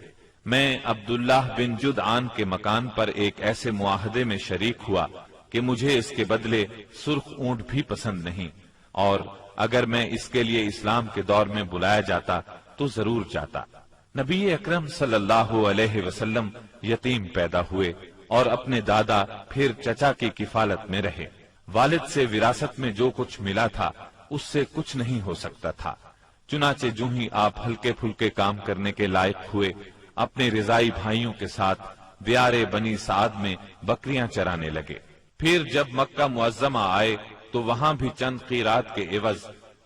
میں عبداللہ بن جدعان کے مکان پر ایک ایسے معاہدے میں شریک ہوا کہ مجھے اس کے بدلے سرخ اونٹ بھی پسند نہیں، اور اگر میں اس کے لیے اسلام کے دور میں بلایا جاتا تو ضرور جاتا۔ نبی اکرم صلی اللہ علیہ وسلم یتیم پیدا ہوئے اور اپنے دادا پھر چچا کی کفالت میں رہے۔ والد سے وراثت میں جو کچھ ملا تھا اس سے کچھ نہیں ہو سکتا تھا، چنانچہ جو ہی آپ ہلکے پھلکے کام کرنے کے لائق ہوئے، اپنے رضائی بھائیوں کے ساتھ دیار بنی سعد میں بکریاں چرانے لگے۔ پھر جب مکہ معظمہ آئے تو وہاں بھی چند قیرات کے عوض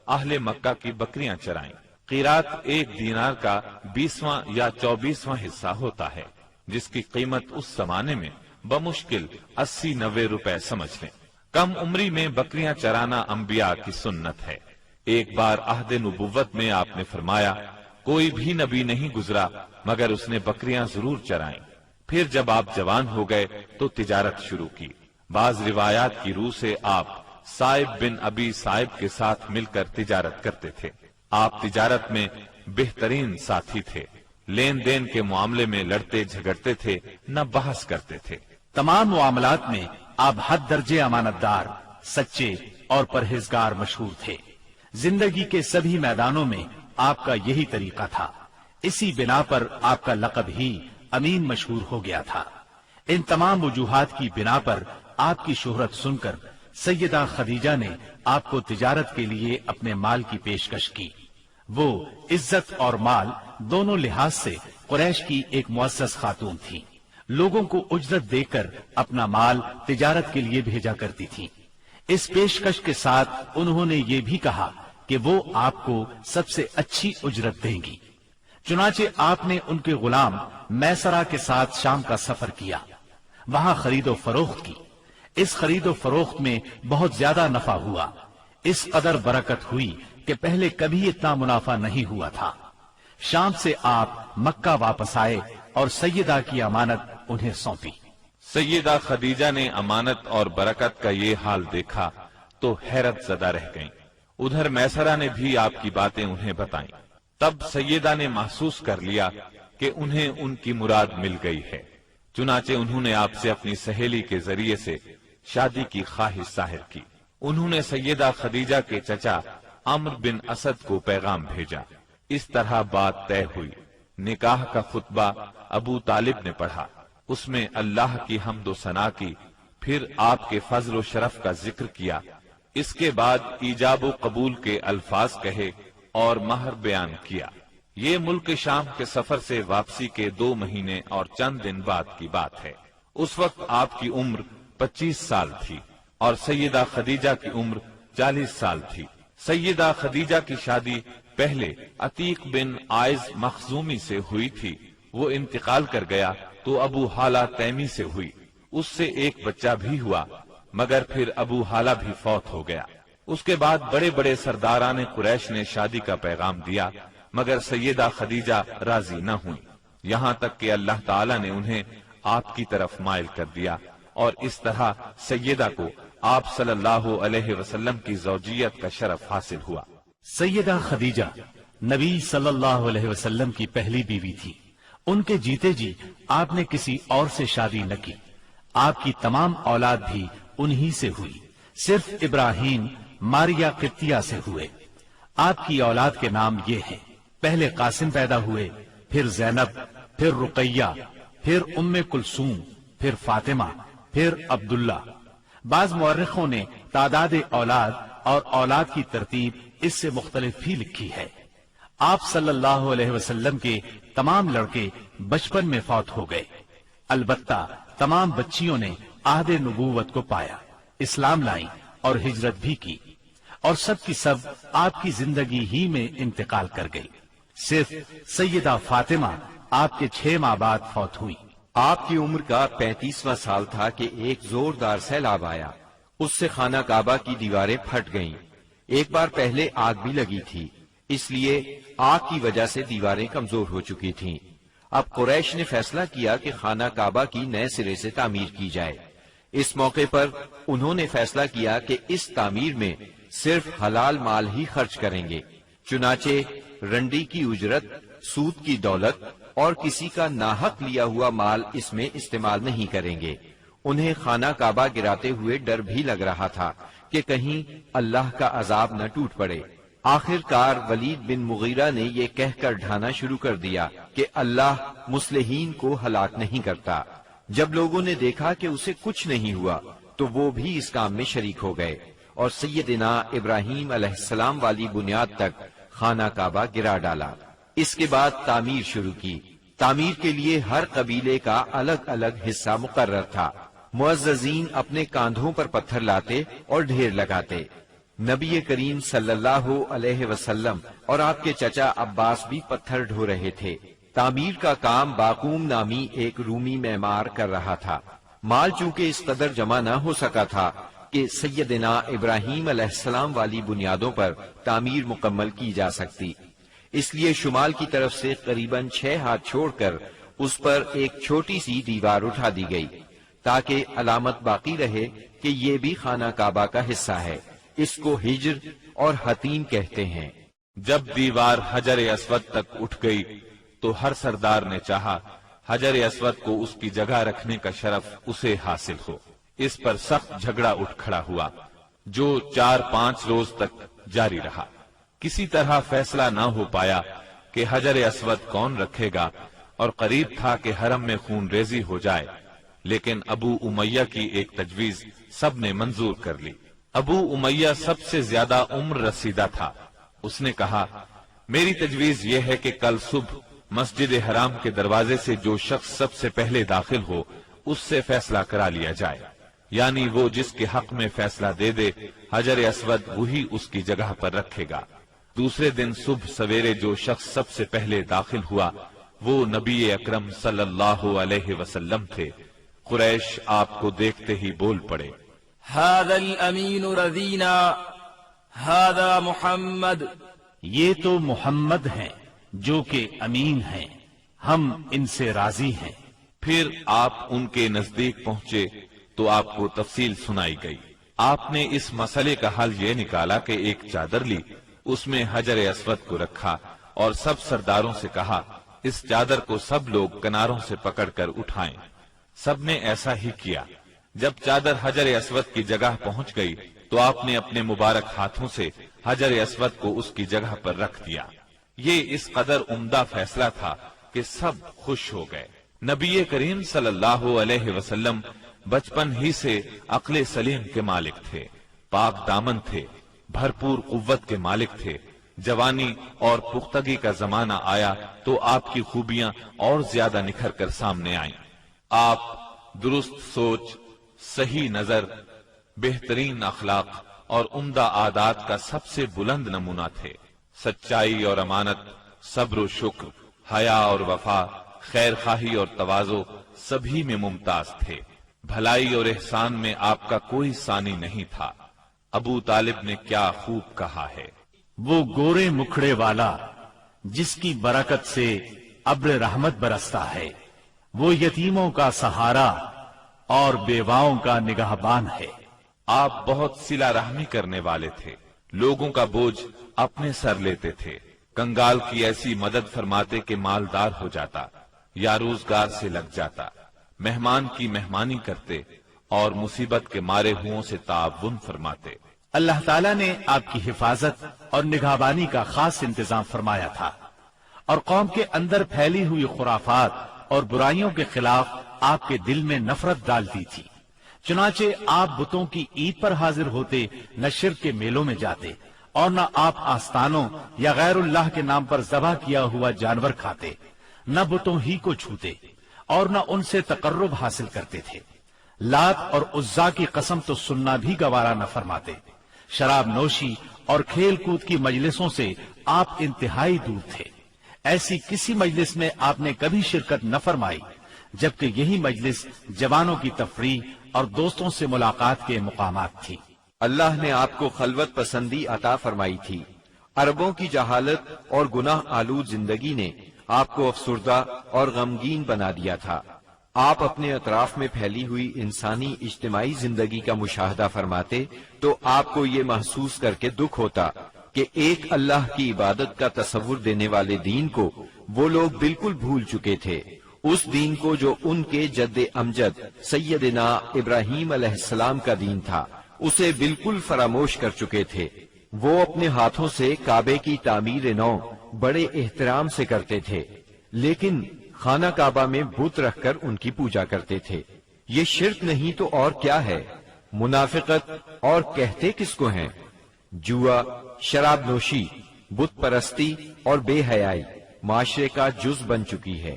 اہل مکہ کی بکریاں چرائیں۔ قیرات 1 دینار کا 20واں یا 24واں حصہ ہوتا ہے، جس کی قیمت اس زمانے میں بمشکل 80-90 روپے سمجھ لیں۔ کم عمری میں بکریاں چرانا انبیاء کی سنت ہے۔ ایک بار عہد نبوت میں آپ نے فرمایا، کوئی بھی نبی نہیں گزرا مگر اس نے بکریاں ضرور چرائیں۔ پھر جب آپ جوان ہو گئے تو تجارت شروع کی۔ بعض روایات کی روح سے آپ صائب بن ابی صائب کے ساتھ مل کر تجارت کرتے تھے۔ آپ تجارت میں بہترین ساتھی تھے، لین دین کے معاملے میں لڑتے جھگڑتے تھے، نہ بحث کرتے تھے۔ تمام معاملات میں آپ حد درجے امانت دار، سچے اور پرہیزگار مشہور تھے۔ زندگی کے سبھی میدانوں میں آپ کا یہی طریقہ تھا۔ اسی بنا پر آپ کا لقب ہی امین مشہور ہو گیا تھا۔ ان تمام وجوہات کی بنا پر آپ کی شہرت سن کر سیدہ خدیجہ نے آپ کو تجارت کے لیے اپنے مال کی پیشکش کی۔ وہ عزت اور مال دونوں لحاظ سے قریش کی ایک معزز خاتون تھی۔ لوگوں کو اجرت دے کر اپنا مال تجارت کے لیے بھیجا کرتی تھی۔ اس پیشکش کے ساتھ انہوں نے یہ بھی کہا کہ وہ آپ کو سب سے اچھی اجرت دیں گی۔ چنانچہ آپ نے ان کے غلام میسرہ کے ساتھ شام کا سفر کیا، وہاں خرید و فروخت کی۔ اس خرید و فروخت میں بہت زیادہ نفع ہوا، اس قدر برکت ہوئی کہ پہلے کبھی اتنا منافع نہیں ہوا تھا۔ شام سے آپ مکہ واپس آئے اور سیدہ کی امانت انہیں سونپی۔ سیدہ خدیجہ نے امانت اور برکت کا یہ حال دیکھا تو حیرت زدہ رہ گئیں۔ ادھر میسرہ نے بھی آپ کی باتیں انہیں بتائیں۔ تب سیدہ نے محسوس کر لیا کہ انہیں ان کی مراد مل گئی ہے، چنانچہ انہوں نے آپ سے اپنی سہیلی کے ذریعے سے شادی کی خواہش ظاہر کی۔ انہوں نے سیدہ خدیجہ کے چچا عمرو بن اسد کو پیغام بھیجا۔ اس طرح بات طے ہوئی۔ نکاح کا خطبہ ابو طالب نے پڑھا، اس میں اللہ کی حمد و ثنا کی، پھر آپ کے فضل و شرف کا ذکر کیا۔ اس کے بعد ایجاب و قبول کے الفاظ کہے اور مہر بیان کیا۔ یہ ملک شام کے سفر سے واپسی کے 2 مہینے اور چند دن بعد کی بات ہے۔ اس وقت آپ کی عمر 25 سال تھی اور سیدہ خدیجہ کی عمر 40 سال تھی۔ سیدہ خدیجہ کی شادی پہلے عتیق بن عائز مخزومی سے ہوئی تھی، وہ انتقال کر گیا تو ابو حالہ تیمی سے ہوئی، اس سے ایک بچہ بھی ہوا، مگر پھر ابو حالہ بھی فوت ہو گیا۔ اس کے بعد بڑے بڑے سرداران قریش نے شادی کا پیغام دیا، مگر سیدہ خدیجہ راضی نہ ہوئی، یہاں تک کہ اللہ تعالی نے انہیں آپ کی طرف مائل کر دیا، اور اس طرح سیدہ کو آپ صلی اللہ علیہ وسلم کی زوجیت کا شرف حاصل ہوا۔ سیدہ خدیجہ نبی صلی اللہ علیہ وسلم کی پہلی بیوی تھی۔ ان کے جیتے جی آپ نے کسی اور سے شادی نہ کی۔ آپ کی تمام اولاد بھی انہی سے ہوئی، صرف ابراہیم ماریہ قبطیہ سے ہوئے۔ آپ کی اولاد کے نام یہ ہیں، پہلے قاسم پیدا ہوئے، پھر زینب، پھر رقیہ، پھر ام کلثوم، پھر فاطمہ، پھر عبداللہ۔ بعض مورخوں نے تعداد اولاد اور اولاد کی ترتیب اس سے مختلف بھی لکھی ہے۔ آپ صلی اللہ علیہ وسلم کے تمام لڑکے بچپن میں فوت ہو گئے، البتہ تمام بچیوں نے عہد نبوت کو پایا، اسلام لائیں اور ہجرت بھی کی، اور سب کی سب آپ کی زندگی ہی میں انتقال کر گئی۔ صرف سیدہ فاطمہ آپ کے 6 ماہ بعد فوت ہوئی۔ آپ کی عمر کا 35واں سال تھا کہ ایک زوردار سیلاب آیا، اس سے خانہ کعبہ کی دیواریں پھٹ گئیں۔ ایک بار پہلے آگ بھی لگی تھی، اس لیے آگ کی وجہ سے دیواریں کمزور ہو چکی تھیں۔ اب قریش نے فیصلہ کیا کہ خانہ کعبہ کی نئے سرے سے تعمیر کی جائے۔ اس موقع پر انہوں نے فیصلہ کیا کہ اس تعمیر میں صرف حلال مال ہی خرچ کریں گے، چنانچہ رنڈی کی اجرت، سود کی دولت اور کسی کا ناحق لیا ہوا مال اس میں استعمال نہیں کریں گے۔ انہیں خانہ کعبہ گراتے ہوئے ڈر بھی لگ رہا تھا کہ کہیں اللہ کا عذاب نہ ٹوٹ پڑے۔ آخر کار ولید بن مغیرہ نے یہ کہہ کر ڈھانا شروع کر دیا کہ اللہ مصلحین کو ہلاک نہیں کرتا۔ جب لوگوں نے دیکھا کہ اسے کچھ نہیں ہوا تو وہ بھی اس کام میں شریک ہو گئے اور سیدنا ابراہیم علیہ السلام والی بنیاد تک خانہ کعبہ گرا ڈالا۔ اس کے بعد تعمیر شروع کی۔ تعمیر کے لیے ہر قبیلے کا الگ الگ حصہ مقرر تھا۔ معززین اپنے کاندھوں پر پتھر لاتے اور ڈھیر لگاتے۔ نبی کریم صلی اللہ علیہ وسلم اور آپ کے چچا عباس بھی پتھر ڈھو رہے تھے۔ تعمیر کا کام باقوم نامی ایک رومی معمار کر رہا تھا۔ مال چونکہ اس قدر جمع نہ ہو سکا تھا کہ سیدنا ابراہیم علیہ السلام والی بنیادوں پر تعمیر مکمل کی جا سکتی، اس لیے شمال کی طرف سے قریباً 6 ہاتھ چھوڑ کر اس پر ایک چھوٹی سی دیوار اٹھا دی گئی تاکہ علامت باقی رہے کہ یہ بھی خانہ کعبہ کا حصہ ہے۔ اس کو ہجر اور حتیم کہتے ہیں۔ جب دیوار حجر اسود تک اٹھ گئی تو ہر سردار نے چاہا حجر اسود کو اس کی جگہ رکھنے کا شرف اسے حاصل ہو۔ اس پر سخت جھگڑا اٹھ کھڑا ہوا جو 4-5 روز تک جاری رہا۔ کسی طرح فیصلہ نہ ہو پایا کہ حجر اسود کون رکھے گا، اور قریب تھا کہ حرم میں خون ریزی ہو جائے، لیکن ابو امیہ کی ایک تجویز سب نے منظور کر لی۔ ابو امیہ سب سے زیادہ عمر رسیدہ تھا۔ اس نے کہا، میری تجویز یہ ہے کہ کل صبح مسجد حرام کے دروازے سے جو شخص سب سے پہلے داخل ہو اس سے فیصلہ کرا لیا جائے، یعنی وہ جس کے حق میں فیصلہ دے دے حجر اسود وہی اس کی جگہ پر رکھے گا۔ دوسرے دن صبح سویرے جو شخص سب سے پہلے داخل ہوا وہ نبی اکرم صلی اللہ علیہ وسلم تھے۔ قریش آپ کو دیکھتے ہی بول پڑے، هذا الامین رضینا هذا محمد، یہ تو محمد ہیں جو کہ امین ہیں، ہم ان سے راضی ہیں۔ پھر آپ ان کے نزدیک پہنچے تو آپ کو تفصیل سنائی گئی۔ آپ نے اس مسئلے کا حل یہ نکالا کہ ایک چادر لی، اس میں حجر اسود کو رکھا اور سب سرداروں سے کہا اس چادر کو سب لوگ کناروں سے پکڑ کر اٹھائیں۔ سب نے ایسا ہی کیا۔ جب چادر حجر اسود کی جگہ پہنچ گئی تو آپ نے اپنے مبارک ہاتھوں سے حجر اسود کو اس کی جگہ پر رکھ دیا۔ یہ اس قدر عمدہ فیصلہ تھا کہ سب خوش ہو گئے۔ نبی کریم صلی اللہ علیہ وسلم بچپن ہی سے عقل سلیم کے مالک تھے، پاک دامن تھے، بھرپور قوت کے مالک تھے۔ جوانی اور پختگی کا زمانہ آیا تو آپ کی خوبیاں اور زیادہ نکھر کر سامنے آئیں۔ آپ درست سوچ، صحیح نظر، بہترین اخلاق اور عمدہ عادات کا سب سے بلند نمونہ تھے۔ سچائی اور امانت، صبر و شکر، حیا اور وفا، خیر خواہی اور تواضع سبھی میں ممتاز تھے۔ بھلائی اور احسان میں آپ کا کوئی ثانی نہیں تھا۔ ابو طالب نے کیا خوب کہا ہے، وہ گورے مکھڑے والا جس کی برکت سے ابر رحمت برستا ہے، وہ یتیموں کا سہارا اور بیواؤں کا نگہبان ہے۔ آپ بہت صلہ رحمی کرنے والے تھے، لوگوں کا بوجھ اپنے سر لیتے تھے، کنگال کی ایسی مدد فرماتے کہ مالدار ہو جاتا یا روزگار سے لگ جاتا، مہمان کی مہمانی کرتے اور مصیبت کے مارے ہوں سے تعاون فرماتے۔ اللہ تعالیٰ نے آپ کی حفاظت اور نگہبانی کا خاص انتظام فرمایا تھا، اور قوم کے اندر پھیلی ہوئی خرافات اور برائیوں کے خلاف آپ کے دل میں نفرت ڈالتی تھی۔ چنانچہ آپ بتوں کی عید پر حاضر ہوتے، نہ شرک کے میلوں میں جاتے، اور نہ آپ آستانوں یا غیر اللہ کے نام پر ذبح کیا ہوا جانور کھاتے، نہ بتوں ہی کو چھوتے، اور نہ ان سے تقرب حاصل کرتے تھے۔ لات اور عزا کی قسم تو سننا بھی گوارا نہ فرماتے۔ شراب نوشی اور کھیل کود کی مجلسوں سے آپ انتہائی دور تھے۔ ایسی کسی مجلس میں آپ نے کبھی شرکت نہ فرمائی، جبکہ یہی مجلس جوانوں کی تفریح اور دوستوں سے ملاقات کے مقامات تھی۔ اللہ نے آپ کو خلوت پسندی عطا فرمائی تھی۔ عربوں کی جہالت اور گناہ آلود زندگی نے آپ کو افسردہ اور غمگین بنا دیا تھا۔ آپ اپنے اطراف میں پھیلی ہوئی انسانی اجتماعی زندگی کا مشاہدہ فرماتے تو آپ کو یہ محسوس کر کے دکھ ہوتا کہ ایک اللہ کی عبادت کا تصور دینے والے دین کو وہ لوگ بالکل بھول چکے تھے، اس دین کو جو ان کے جد امجد سیدنا ابراہیم علیہ السلام کا دین تھا، اسے بالکل فراموش کر چکے تھے۔ وہ اپنے ہاتھوں سے کعبے کی تعمیر نو بڑے احترام سے کرتے تھے، لیکن خانہ کعبہ میں بت رکھ کر ان کی پوجا کرتے تھے۔ یہ شرک نہیں تو اور کیا ہے؟ منافقت اور کہتے کس کو ہیں؟ جوا، شراب نوشی، بت پرستی اور بے حیائی معاشرے کا جز بن چکی ہے۔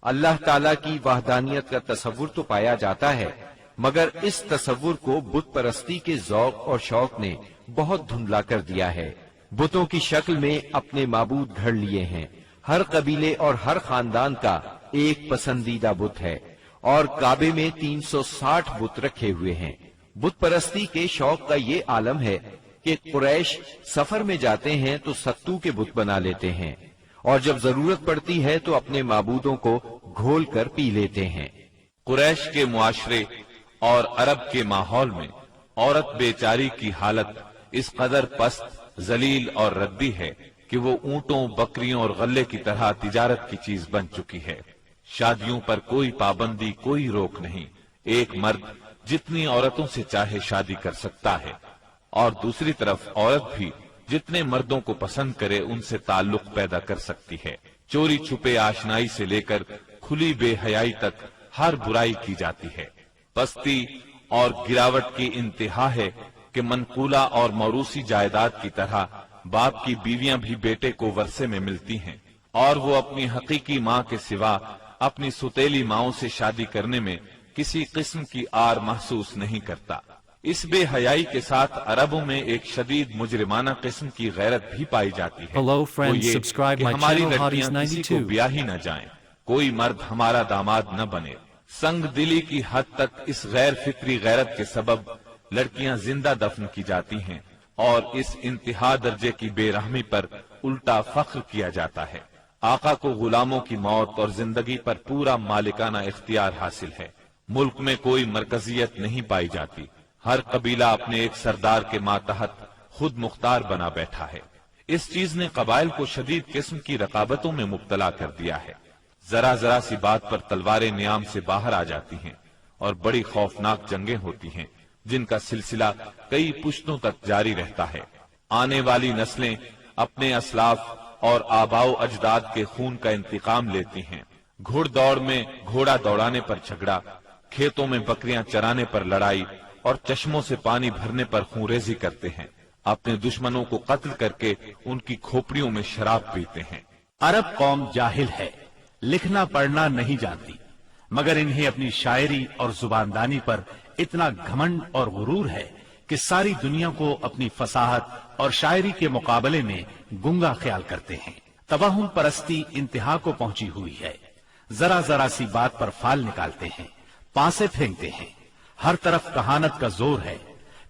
اللہ تعالیٰ کی وحدانیت کا تصور تو پایا جاتا ہے، مگر اس تصور کو بت پرستی کے ذوق اور شوق نے بہت دھندلا کر دیا ہے۔ بتوں کی شکل میں اپنے معبود گھڑ لیے ہیں۔ ہر قبیلے اور ہر خاندان کا ایک پسندیدہ بت ہے، اور کعبے میں 360 بت رکھے ہوئے ہیں۔ بت پرستی کے شوق کا یہ عالم ہے کہ قریش سفر میں جاتے ہیں تو ستو کے بت بنا لیتے ہیں، اور جب ضرورت پڑتی ہے تو اپنے معبودوں کو گھول کر پی لیتے ہیں۔ قریش کے معاشرے اور عرب کے ماحول میں عورت بیچاری کی حالت اس قدر پست، ذلیل اور ردی ہے کہ وہ اونٹوں، بکریوں اور غلے کی طرح تجارت کی چیز بن چکی ہے۔ شادیوں پر کوئی پابندی، کوئی روک نہیں۔ ایک مرد جتنی عورتوں سے چاہے شادی کر سکتا ہے، اور دوسری طرف عورت بھی جتنے مردوں کو پسند کرے ان سے تعلق پیدا کر سکتی ہے۔ چوری چھپے آشنائی سے لے کر کھلی بے حیائی تک ہر برائی کی جاتی ہے۔ پستی اور گراوٹ کی انتہا ہے کہ منقولہ اور موروثی جائیداد کی طرح باپ کی بیویاں بھی بیٹے کو ورثے میں ملتی ہیں، اور وہ اپنی حقیقی ماں کے سوا اپنی ستیلی ماؤں سے شادی کرنے میں کسی قسم کی آر محسوس نہیں کرتا۔ اس بے حیائی کے ساتھ عربوں میں ایک شدید مجرمانہ قسم کی غیرت بھی پائی جاتی ہے۔ Hello وہ friends, یہ subscribe کہ my ہماری channel لڑکیاں Hotties کسی کو 92. بیاہ ہی نہ جائیں، کوئی مرد ہمارا داماد نہ بنے۔ سنگ دلی کی حد تک اس غیر فطری غیرت کے سبب لڑکیاں زندہ دفن کی جاتی ہیں، اور اس انتہا درجے کی بے رحمی پر الٹا فخر کیا جاتا ہے۔ آقا کو غلاموں کی موت اور زندگی پر پورا مالکانہ اختیار حاصل ہے۔ ملک میں کوئی مرکزیت نہیں پائی جاتی، ہر قبیلہ اپنے ایک سردار کے ماتحت خود مختار بنا بیٹھا ہے۔ اس چیز نے قبائل کو شدید قسم کی رقابتوں میں مبتلا کر دیا ہے۔ ذرا ذرا سی بات پر تلواریں نیام سے باہر آ جاتی ہیں، اور بڑی خوفناک جنگیں ہوتی ہیں جن کا سلسلہ کئی پشتوں تک جاری رہتا ہے۔ آنے والی نسلیں اپنے اسلاف اور آباء و اجداد کے خون کا انتقام لیتی ہیں۔ گھڑ دوڑ میں گھوڑا دوڑانے پر جھگڑا، کھیتوں میں بکریاں چرانے پر لڑائی، اور چشموں سے پانی بھرنے پر خونریزی کرتے ہیں۔ اپنے دشمنوں کو قتل کر کے ان کی کھوپڑیوں میں شراب پیتے ہیں۔ عرب قوم جاہل ہے، لکھنا پڑھنا نہیں جانتی، مگر انہیں اپنی شاعری اور زباندانی پر اتنا گھمنڈ اور غرور ہے کہ ساری دنیا کو اپنی فصاحت اور شاعری کے مقابلے میں گنگا خیال کرتے ہیں۔ توہم پرستی انتہا کو پہنچی ہوئی ہے۔ ذرا ذرا سی بات پر فال نکالتے ہیں، پانسے پھینکتے ہیں۔ ہر طرف کہانت کا زور ہے۔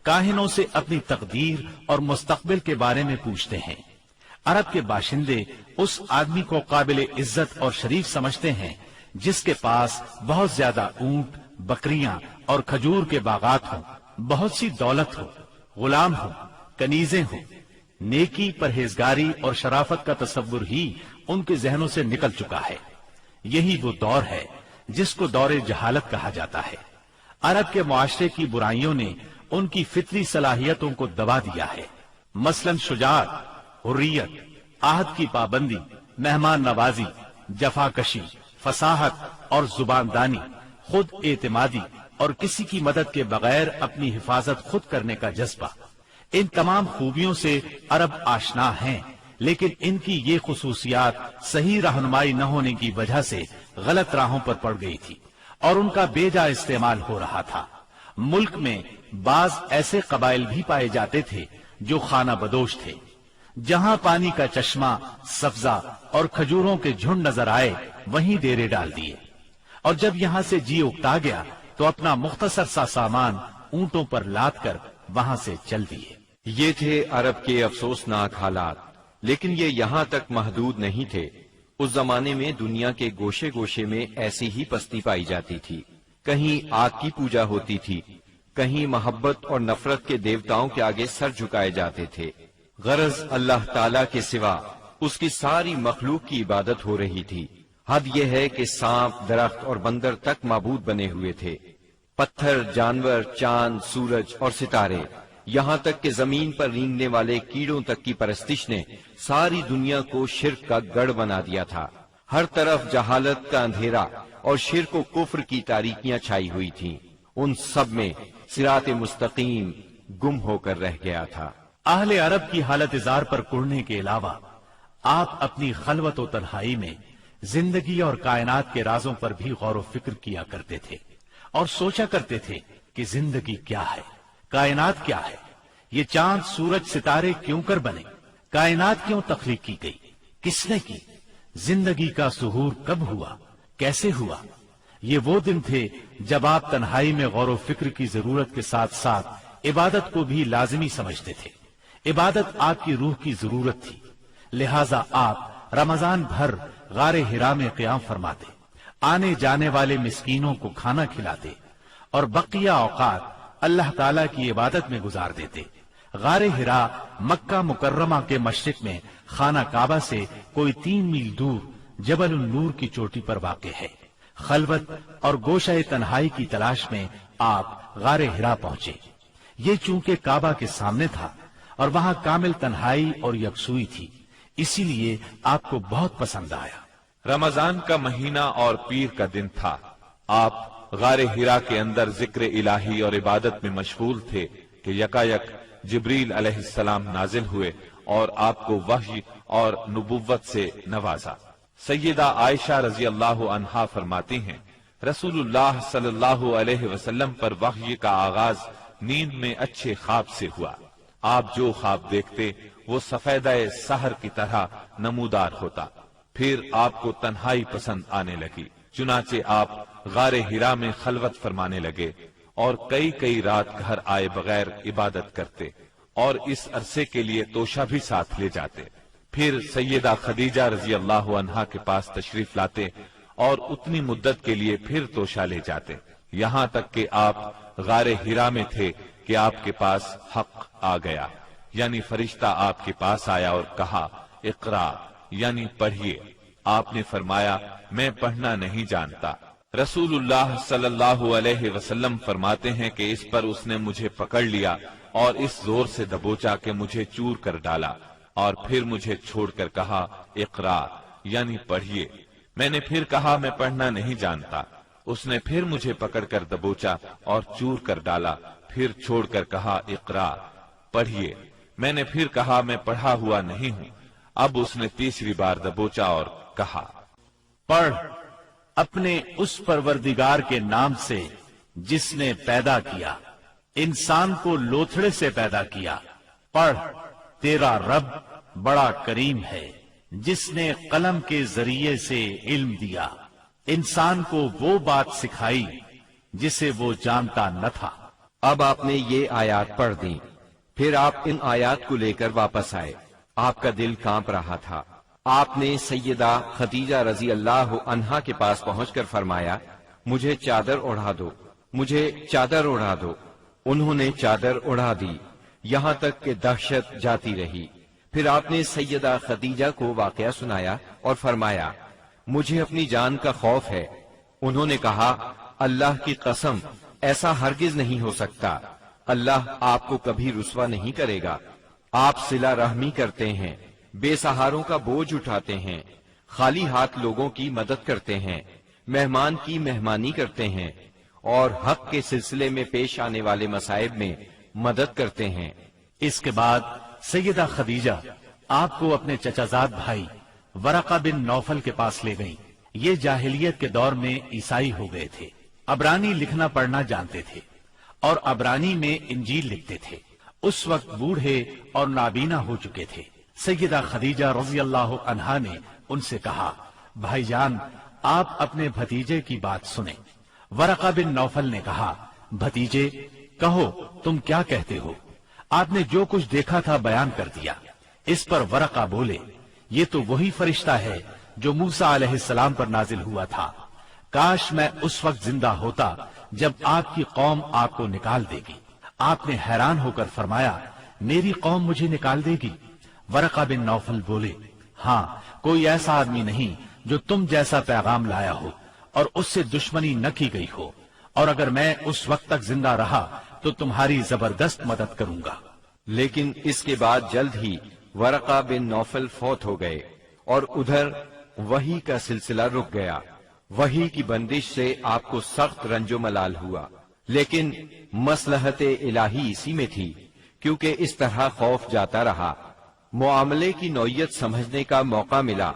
کاہنوں سے اپنی تقدیر اور مستقبل کے بارے میں پوچھتے ہیں۔ عرب کے باشندے اس آدمی کو قابل عزت اور شریف سمجھتے ہیں جس کے پاس بہت زیادہ اونٹ، بکریاں اور کھجور کے باغات ہوں، بہت سی دولت ہو، غلام ہو، کنیزیں ہوں۔ نیکی، پرہیزگاری اور شرافت کا تصور ہی ان کے ذہنوں سے نکل چکا ہے۔ یہی وہ دور ہے جس کو دور جہالت کہا جاتا ہے۔ عرب کے معاشرے کی برائیوں نے ان کی فطری صلاحیتوں کو دبا دیا ہے، مثلا شجاعت، حریت، عہد کی پابندی، مہمان نوازی، جفاکشی، فصاحت اور زباندانی، خود اعتمادی اور کسی کی مدد کے بغیر اپنی حفاظت خود کرنے کا جذبہ۔ ان تمام خوبیوں سے عرب آشنا ہیں، لیکن ان کی یہ خصوصیات صحیح رہنمائی نہ ہونے کی وجہ سے غلط راہوں پر پڑ گئی تھی اور ان کا بے جا استعمال ہو رہا تھا۔ ملک میں بعض ایسے قبائل بھی پائے جاتے تھے جو خانہ بدوش تھے۔ جہاں پانی کا چشمہ، سبزہ اور کھجوروں کے جھنڈ نظر آئے وہیں ڈیرے ڈال دیے، اور جب یہاں سے جی اکتا گیا تو اپنا مختصر سا سامان اونٹوں پر لاد کر وہاں سے چل دیے۔ یہ تھے عرب کے افسوسناک حالات، لیکن یہ یہاں تک محدود نہیں تھے۔ اس زمانے میں دنیا کے گوشے گوشے میں ایسی ہی پستی پائی جاتی تھی۔ کہیں آگ کی پوجا ہوتی تھی، کہیں محبت اور نفرت کے دیوتاؤں کے آگے سر جھکائے جاتے تھے۔ غرض اللہ تعالیٰ کے سوا اس کی ساری مخلوق کی عبادت ہو رہی تھی۔ حد یہ ہے کہ سانپ، درخت اور بندر تک معبود بنے ہوئے تھے۔ پتھر، جانور، چاند، سورج اور ستارے، یہاں تک کہ زمین پر رینگنے والے کیڑوں تک کی پرستش نے ساری دنیا کو شرک کا گڑھ بنا دیا تھا۔ ہر طرف جہالت کا اندھیرا اور شرک و کفر کی تاریکیاں چھائی ہوئی تھیں۔ ان سب میں صراط مستقیم گم ہو کر رہ گیا تھا۔ اہل عرب کی حالت زار پر کڑنے کے علاوہ آپ اپنی خلوت و تنہائی میں زندگی اور کائنات کے رازوں پر بھی غور و فکر کیا کرتے تھے اور سوچا کرتے تھے کہ زندگی کیا ہے، کائنات کیا ہے، یہ چاند، سورج، ستارے کیوں کر بنے، کائنات کیوں تخلیق کی گئی، کس نے کی، زندگی کا ظہور کب ہوا، کیسے ہوا۔ یہ وہ دن تھے جب آپ تنہائی میں غور و فکر کی ضرورت کے ساتھ ساتھ عبادت کو بھی لازمی سمجھتے تھے۔ عبادت آپ کی روح کی ضرورت تھی، لہذا آپ رمضان بھر غار ہرا میں قیام فرماتے، آنے جانے والے مسکینوں کو کھانا کھلاتے اور بقیہ اوقات اللہ تعالیٰ کی عبادت میں گزار دیتے۔ غار ہرا مکہ مکرمہ کے مشرق میں خانہ کعبہ سے کوئی 3 میل دور جبل النور کی چوٹی پر واقع ہے۔ خلوت اور گوشہ تنہائی کی تلاش میں آپ غار ہرا پہنچے۔ یہ چونکہ کعبہ کے سامنے تھا اور وہاں کامل تنہائی اور یکسوئی تھی، اسی لیے آپ کو بہت پسند آیا۔ رمضان کا مہینہ اور پیر کا دن تھا۔ آپ غار ہرا کے اندر ذکر الہی اور عبادت میں مشغول تھے کہ یکایک جبریل علیہ السلام نازل ہوئے اور آپ کو وحی اور نبوت سے نوازا۔ سیدہ عائشہ رضی اللہ عنہا فرماتی ہیں، رسول اللہ صلی اللہ علیہ وسلم پر وحی کا آغاز نیند میں اچھے خواب سے ہوا۔ آپ جو خواب دیکھتے وہ سفیدہ سحر کی طرح نمودار ہوتا۔ پھر آپ کو تنہائی پسند آنے لگی، چنانچہ آپ غار ہرا میں خلوت فرمانے لگے اور کئی رات گھر آئے بغیر عبادت کرتے اور اس عرصے کے لیے توشہ بھی ساتھ لے جاتے۔ پھر سیدہ خدیجہ رضی اللہ عنہا کے پاس تشریف لاتے اور اتنی مدت کے لیے پھر توشہ لے جاتے، یہاں تک کہ آپ غار ہرا میں تھے کہ آپ کے پاس حق آ گیا، یعنی فرشتہ آپ کے پاس آیا اور کہا اقرا، یعنی پڑھیے۔ آپ نے فرمایا میں پڑھنا نہیں جانتا۔ رسول اللہ صلی اللہ علیہ وسلم فرماتے ہیں کہ اس پر اس نے مجھے پکڑ لیا اور اس زور سے دبوچا کہ مجھے چور کر ڈالا اور پھر مجھے چھوڑ کر کہا اقرا، یعنی پڑھیے۔ میں نے پھر کہا میں پڑھنا نہیں جانتا۔ اس نے پھر مجھے پکڑ کر دبوچا اور چور کر ڈالا، پھر چھوڑ کر کہا اقرا، پڑھیے۔ میں نے پھر کہا میں پڑھا ہوا نہیں ہوں۔ اب اس نے تیسری بار دبوچا اور کہا پڑھ اپنے اس پروردگار کے نام سے جس نے پیدا کیا، انسان کو لوتھڑے سے پیدا کیا۔ پڑھ تیرا رب بڑا کریم ہے جس نے قلم کے ذریعے سے علم دیا، انسان کو وہ بات سکھائی جسے وہ جانتا نہ تھا۔ اب آپ نے یہ آیات پڑھ دیں، پھر آپ ان آیات کو لے کر واپس آئے۔ آپ کا دل کانپ رہا تھا۔ آپ نے سیدہ خدیجہ رضی اللہ عنہا کے پاس پہنچ کر فرمایا مجھے چادر اڑا دو، مجھے چادر اڑا دو۔ انہوں نے چادر اڑا دی، یہاں تک کہ دہشت جاتی رہی۔ پھر آپ نے سیدہ خدیجہ کو واقعہ سنایا اور فرمایا مجھے اپنی جان کا خوف ہے۔ انہوں نے کہا اللہ کی قسم ایسا ہرگز نہیں ہو سکتا، اللہ آپ کو کبھی رسوا نہیں کرے گا۔ آپ صلہ رحمی کرتے ہیں، بے سہاروں کا بوجھ اٹھاتے ہیں، خالی ہاتھ لوگوں کی مدد کرتے ہیں، مہمان کی مہمانی کرتے ہیں اور حق کے سلسلے میں پیش آنے والے مصائب میں مدد کرتے ہیں۔ اس کے بعد سیدہ خدیجہ آپ کو اپنے چچا زاد بھائی ورقہ بن نوفل کے پاس لے گئیں۔ یہ جاہلیت کے دور میں عیسائی ہو گئے تھے، عبرانی لکھنا پڑھنا جانتے تھے اور عبرانی میں انجیل لکھتے تھے۔ اس وقت بوڑھے اور نابینا ہو چکے تھے۔ سیدہ خدیجہ رضی اللہ عنہا نے ان سے کہا بھائی جان آپ اپنے بھتیجے کی بات سنیں ورقہ بن نوفل نے کہا، بھتیجے کہو تم کیا کہتے ہو؟ آپ نے جو کچھ دیکھا تھا بیان کر دیا۔ اس پر ورقہ بولے، یہ تو وہی فرشتہ ہے جو موسیٰ علیہ السلام پر نازل ہوا تھا، کاش میں اس وقت زندہ ہوتا جب آپ کی قوم آپ کو نکال دے گی۔ آپ نے حیران ہو کر فرمایا، میری قوم مجھے نکال دے گی؟ ورقہ بن نوفل بولے، ہاں، کوئی ایسا آدمی نہیں جو تم جیسا پیغام لایا ہو اور اس سے دشمنی نہ کی گئی ہو، اور اگر میں اس وقت تک زندہ رہا تو تمہاری زبردست مدد کروں گا۔ لیکن اس کے بعد جلد ہی ورقہ بن نوفل فوت ہو گئے اور ادھر وحی کا سلسلہ رک گیا۔ وحی کی بندش سے آپ کو سخت رنج و ملال ہوا، لیکن مصلحت الہی اسی میں تھی، کیونکہ اس طرح خوف جاتا رہا، معاملے کی نوعیت سمجھنے کا موقع ملا،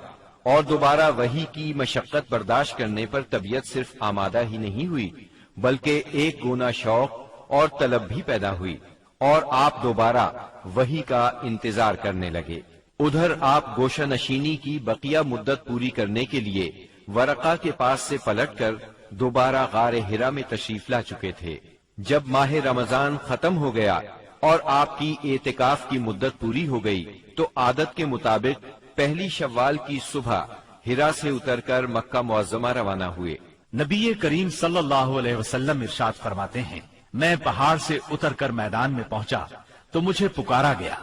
اور دوبارہ وحی کی مشقت برداشت کرنے پر طبیعت صرف آمادہ ہی نہیں ہوئی بلکہ ایک گنا شوق اور طلب بھی پیدا ہوئی، اور آپ دوبارہ وحی کا انتظار کرنے لگے۔ ادھر آپ گوشہ نشینی کی بقیہ مدت پوری کرنے کے لیے ورقہ کے پاس سے پلٹ کر دوبارہ غار حرا میں تشریف لا چکے تھے۔ جب ماہ رمضان ختم ہو گیا اور آپ کی اعتکاف کی مدت پوری ہو گئی تو عادت کے مطابق پہلی شوال کی صبح حرا سے اتر کر مکہ معظمہ روانہ ہوئے۔ نبی کریم صلی اللہ علیہ وسلم ارشاد فرماتے ہیں، میں پہاڑ سے اتر کر میدان میں پہنچا تو مجھے پکارا گیا،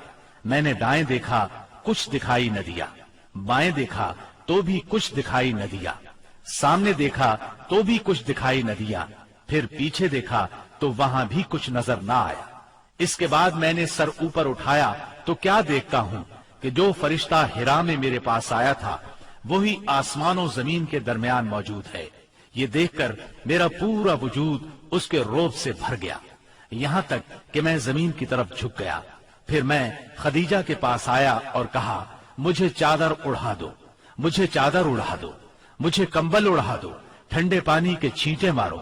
میں نے دائیں دیکھا، کچھ دکھائی نہ دیا، بائیں دیکھا تو بھی کچھ دکھائی نہ دیا، سامنے دیکھا تو بھی کچھ دکھائی نہ دیا، پھر پیچھے دیکھا تو وہاں بھی کچھ نظر نہ آیا۔ اس کے بعد میں نے سر اوپر اٹھایا تو کیا دیکھتا ہوں کہ جو فرشتہ حرا میں میرے پاس آیا تھا وہی آسمان و زمین کے درمیان موجود ہے۔ یہ دیکھ کر میرا پورا وجود اس کے رعب سے بھر گیا، یہاں تک کہ میں زمین کی طرف جھک گیا۔ پھر میں خدیجہ کے پاس آیا اور کہا، مجھے چادر اڑا دو، مجھے چادر اڑا دو، مجھے کمبل اڑا دو، ٹھنڈے پانی کے چھینٹے مارو۔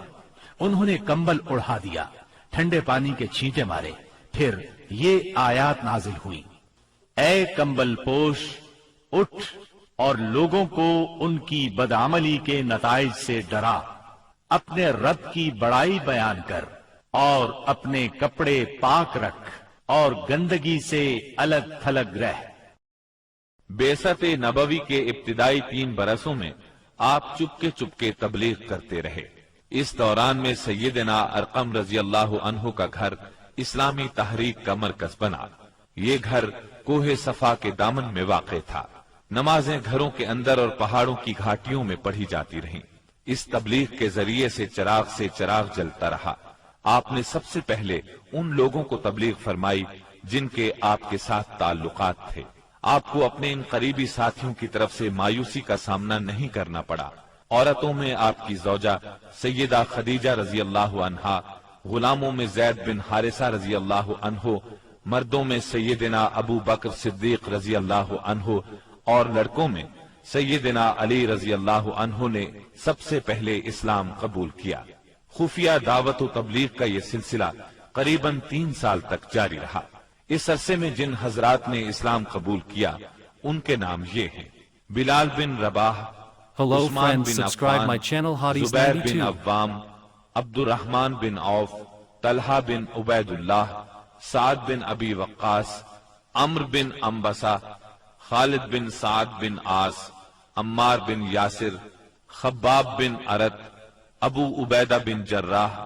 انہوں نے کمبل اڑا دیا، ٹھنڈے پانی کے چھینٹے مارے، پھر یہ آیات نازل ہوئی، اے کمبل پوش اٹھ اور لوگوں کو ان کی بدعملی کے نتائج سے ڈرا، اپنے رب کی بڑائی بیان کر اور اپنے کپڑے پاک رکھ اور گندگی سے الگ تھلگ رہ۔ بعثت نبوی کے ابتدائی 3 برسوں میں آپ چپکے چپکے تبلیغ کرتے رہے۔ اس دوران میں سیدنا ارقم رضی اللہ عنہ کا گھر اسلامی تحریک کا مرکز بنا۔ یہ گھر کوہ صفا کے دامن میں واقع تھا۔ نمازیں گھروں کے اندر اور پہاڑوں کی گھاٹیوں میں پڑھی جاتی رہیں۔ اس تبلیغ کے ذریعے سے چراغ جلتا رہا۔ آپ نے سب سے پہلے ان لوگوں کو تبلیغ فرمائی جن کے آپ کے ساتھ تعلقات تھے۔ آپ کو اپنے ان قریبی ساتھیوں کی طرف سے مایوسی کا سامنا نہیں کرنا پڑا۔ عورتوں میں آپ کی زوجہ سیدہ خدیجہ رضی اللہ عنہا، غلاموں میں زید بن حارثہ رضی اللہ عنہ، مردوں میں سیدنا ابو بکر صدیق رضی اللہ عنہ، اور لڑکوں میں سیدنا علی رضی اللہ عنہ نے سب سے پہلے اسلام قبول کیا۔ خفیہ دعوت و تبلیغ کا یہ سلسلہ قریباً 3 سال تک جاری رہا۔ اس عرصے میں جن حضرات نے اسلام قبول کیا ان کے نام یہ ہیں: بلال بن رباح، Hello Usman friends, bin subscribe Affan, my channel Hadis زبیر بن 92. عوام، عبد الرحمن بن عوف، طلحہ بن عبید اللہ، سعد بن ابی وقاص، عمرو بن انبسہ، خالد بن سعد بن عاص، عمار بن یاسر، خباب بن ارت، ابو عبیدہ بن جراح،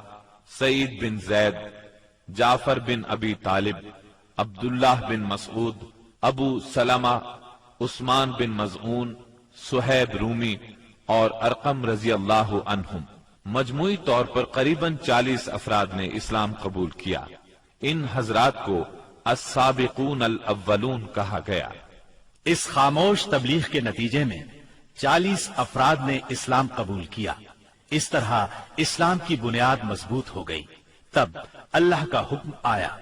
سعید بن زید، جعفر بن ابی طالب، عبداللہ بن مسعود، ابو سلمہ، عثمان بن مظعون، سہیب رومی اور ارقم رضی اللہ عنہم۔ مجموعی طور پر قریباً 40 افراد نے اسلام قبول کیا۔ ان حضرات کو السابقون الاولون کہا گیا۔ اس خاموش تبلیغ کے نتیجے میں 40 افراد نے اسلام قبول کیا۔ اس طرح اسلام کی بنیاد مضبوط ہو گئی۔ تب اللہ کا حکم آیا،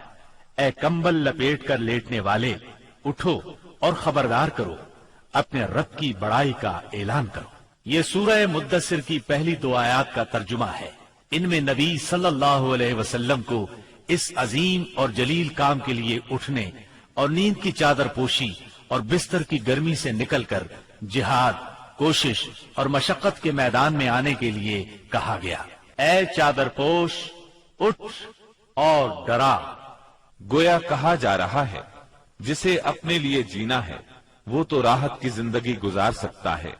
اے کمبل لپیٹ کر لیٹنے والے، اٹھو اور خبردار کرو، اپنے رب کی بڑائی کا اعلان کرو۔ یہ سورہ مدثر کی پہلی 2 آیات کا ترجمہ ہے۔ ان میں نبی صلی اللہ علیہ وسلم کو اس عظیم اور جلیل کام کے لیے اٹھنے اور نیند کی چادر پوشی اور بستر کی گرمی سے نکل کر جہاد، کوشش اور مشقت کے میدان میں آنے کے لیے کہا گیا۔ اے چادر پوش اٹھ اور ڈرا۔ گویا کہا جا رہا ہے جسے اپنے لیے جینا ہے وہ تو راحت کی زندگی گزار سکتا ہے،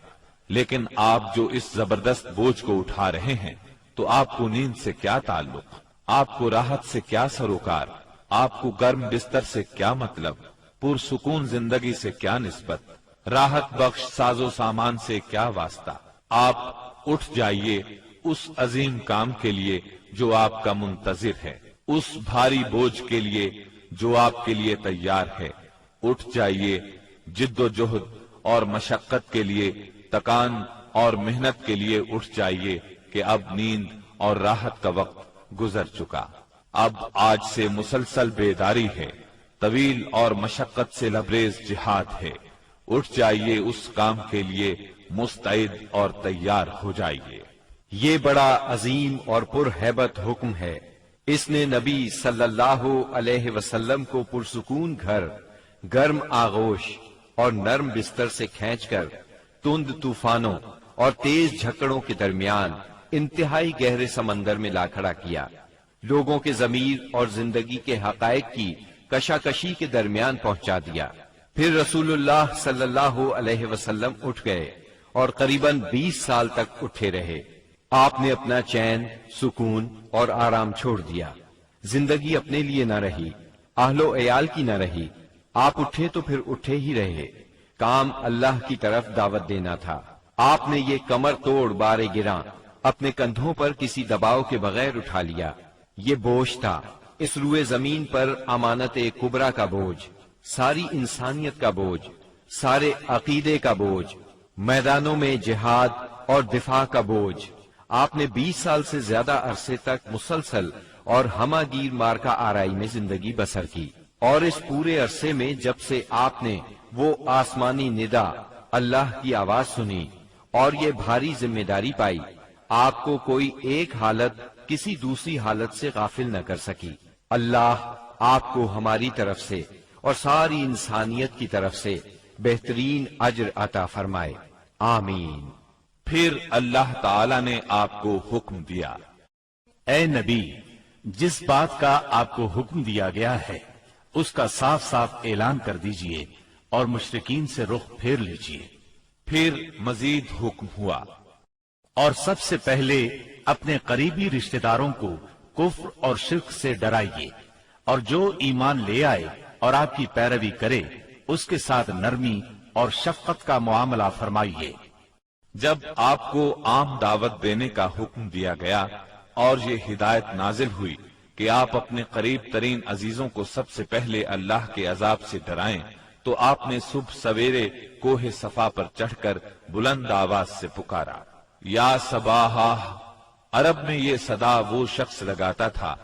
لیکن آپ جو اس زبردست بوجھ کو اٹھا رہے ہیں تو آپ کو نیند سے کیا تعلق، آپ کو راحت سے کیا سروکار، آپ کو گرم بستر سے کیا مطلب، پرسکون زندگی سے کیا نسبت، راحت بخش ساز و سامان سے کیا واسطہ۔ آپ اٹھ جائیے اس عظیم کام کے لیے جو آپ کا منتظر ہے، اس بھاری بوجھ کے لیے جو آپ کے لیے تیار ہے۔ اٹھ جائیے جد و جہد اور مشقت کے لیے، تکان اور محنت کے لیے اٹھ جائیے کہ اب نیند اور راحت کا وقت گزر چکا، اب آج سے مسلسل بیداری ہے، طویل اور مشقت سے لبریز جہاد ہے۔ اٹھ جائیے اس کام کے لیے، مستعد اور تیار ہو جائیے۔ یہ بڑا عظیم اور پرہیبت حکم ہے۔ اس نے نبی صلی اللہ علیہ وسلم کو پرسکون گھر، گرم آغوش اور نرم بستر سے کھینچ کر تند طوفانوں اور تیز جھکڑوں کے درمیان انتہائی گہرے سمندر میں لا کھڑا کیا، لوگوں کے ضمیر اور زندگی کے حقائق کی کشاکشی کے درمیان پہنچا دیا۔ پھر رسول اللہ صلی اللہ علیہ وسلم اٹھ گئے اور قریباً 20 سال تک اٹھے رہے۔ آپ نے اپنا چین، سکون اور آرام چھوڑ دیا، زندگی اپنے لیے نہ رہی، اہل و عیال کی نہ رہی۔ آپ اٹھے تو پھر اٹھے ہی رہے، کام اللہ کی طرف دعوت دینا تھا۔ آپ نے یہ کمر توڑ بار گراں اپنے کندھوں پر کسی دباؤ کے بغیر اٹھا لیا۔ یہ بوجھ تھا، اس روئے زمین پر امانت کبریٰ کا بوجھ، ساری انسانیت کا بوجھ، سارے عقیدے کا بوجھ، میدانوں میں جہاد اور دفاع کا بوجھ۔ آپ نے 20 سال سے زیادہ عرصے تک مسلسل اور ہمہ گیر مارکا آرائی میں زندگی بسر کی، اور اس پورے عرصے میں جب سے آپ نے وہ آسمانی ندا، اللہ کی آواز سنی اور یہ بھاری ذمہ داری پائی، آپ کو کوئی ایک حالت کسی دوسری حالت سے غافل نہ کر سکی۔ اللہ آپ کو ہماری طرف سے اور ساری انسانیت کی طرف سے بہترین اجر عطا فرمائے، آمین۔ پھر اللہ تعالی نے آپ کو حکم دیا، اے نبی، جس بات کا آپ کو حکم دیا گیا ہے اس کا صاف صاف اعلان کر دیجئے اور مشرکین سے رخ پھیر لیجئے۔ پھر مزید حکم ہوا، اور سب سے پہلے اپنے قریبی رشتہ داروں کو کفر اور شرک سے ڈرائیے، اور جو ایمان لے آئے اور آپ کی پیروی کرے اس کے ساتھ نرمی اور شفقت کا معاملہ فرمائیے۔ جب آپ کو عام دعوت دینے کا حکم دیا گیا اور یہ ہدایت نازل ہوئی کہ آپ اپنے قریب ترین عزیزوں کو سب سے پہلے اللہ کے عذاب سے ڈرائیں، تو آپ نے صبح سویرے کوہ صفا پر چڑھ کر بلند آواز سے پکارا، یا صباحا۔ عرب میں یہ صدا وہ شخص لگاتا تھا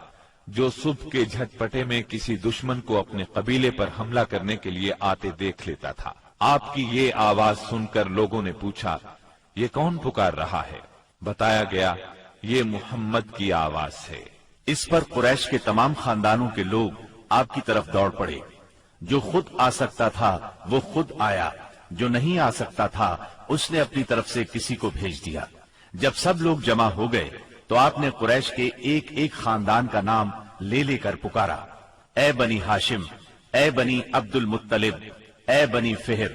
جو صبح کے جھٹپٹے میں کسی دشمن کو اپنے قبیلے پر حملہ کرنے کے لیے آتے دیکھ لیتا تھا۔ آپ کی یہ آواز سن کر لوگوں نے پوچھا، یہ کون پکار رہا ہے؟ بتایا گیا، یہ محمد کی آواز ہے۔ اس پر قریش کے تمام خاندانوں کے لوگ آپ کی طرف دوڑ پڑے۔ جو خود آ سکتا تھا وہ خود آیا، جو نہیں آ سکتا تھا اس نے اپنی طرف سے کسی کو بھیج دیا۔ جب سب لوگ جمع ہو گئے تو آپ نے قریش کے ایک ایک خاندان کا نام لے لے کر پکارا، اے بنی ہاشم، اے بنی عبد المطلب، اے بنی فہر،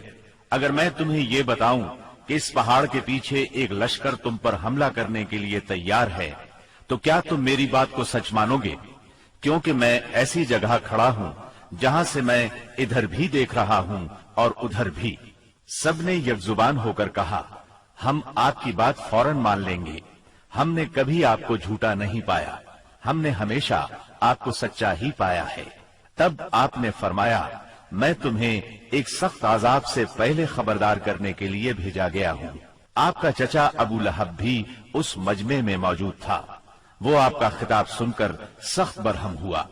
اگر میں تمہیں یہ بتاؤں کہ اس پہاڑ کے پیچھے ایک لشکر تم پر حملہ کرنے کے لیے تیار ہے تو کیا تم میری بات کو سچ مانو گے؟ کیونکہ میں ایسی جگہ کھڑا ہوں جہاں سے میں ادھر بھی دیکھ رہا ہوں اور ادھر بھی۔ سب نے یک زبان ہو کر کہا، ہم آپ کی بات فوراً مان لیں گے، ہم نے کبھی آپ کو جھوٹا نہیں پایا، ہم نے ہمیشہ آپ کو سچا ہی پایا ہے۔ تب آپ نے فرمایا، میں تمہیں ایک سخت عذاب سے پہلے خبردار کرنے کے لیے بھیجا گیا ہوں۔ آپ کا چچا ابو لہب بھی اس مجمع میں موجود تھا۔ وہ آپ کا خطاب سن کر سخت برہم ہوا،